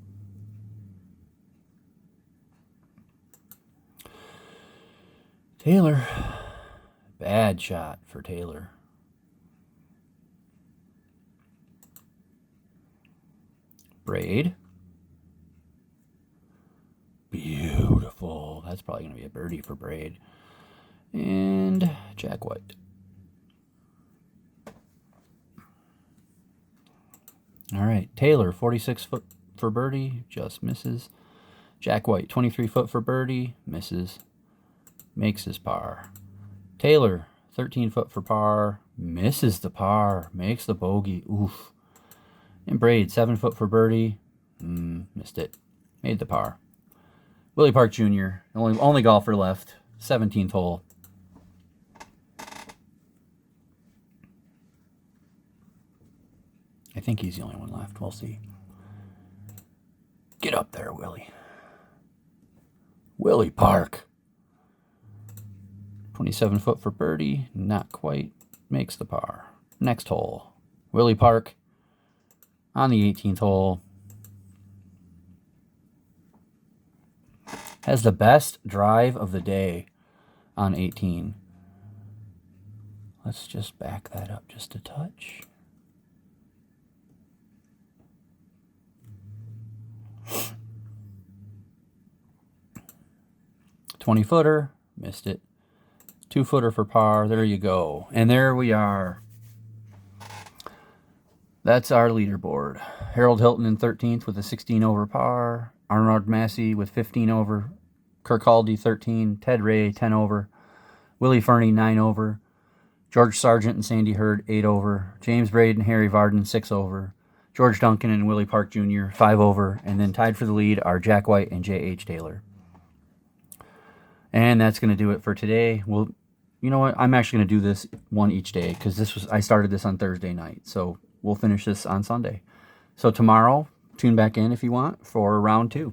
Taylor. Bad shot for Taylor. Braid. Beautiful. That's probably going to be a birdie for Braid. And Jack White. All right. Taylor, 46 for birdie. Just misses. Jack White, 23 for birdie. Misses. Makes his par. Taylor, 13 for par. Misses the par. Makes the bogey. Oof. And Braid, 7 for birdie. Missed it. Made the par. Willie Park Jr., only golfer left. 17th hole. I think he's the only one left. We'll see. Get up there, Willie. Willie Park. 27 for birdie. Not quite. Makes the par. Next hole. Willie Park on the 18th hole. Has the best drive of the day on 18. Let's just back that up just a touch. $20-footer, missed it. 2-footer for par. There you go. And there we are. That's our leaderboard. Harold Hilton in 13th with a 16 over par. Arnold Massey with 15 over Kirkcaldy 13, Ted Ray 10 over, Willie Fernie 9 over, George Sargent and Sandy Hurd 8 over, James Braid and Harry Varden 6 over, George Duncan and Willie Park Jr. 5 over, and then tied for the lead are Jack White and J.H. Taylor. And that's going to do it for today. You know what? I'm actually going to do this one each day because I started this on Thursday night. So we'll finish this on Sunday. So tomorrow, tune back in if you want for round 2.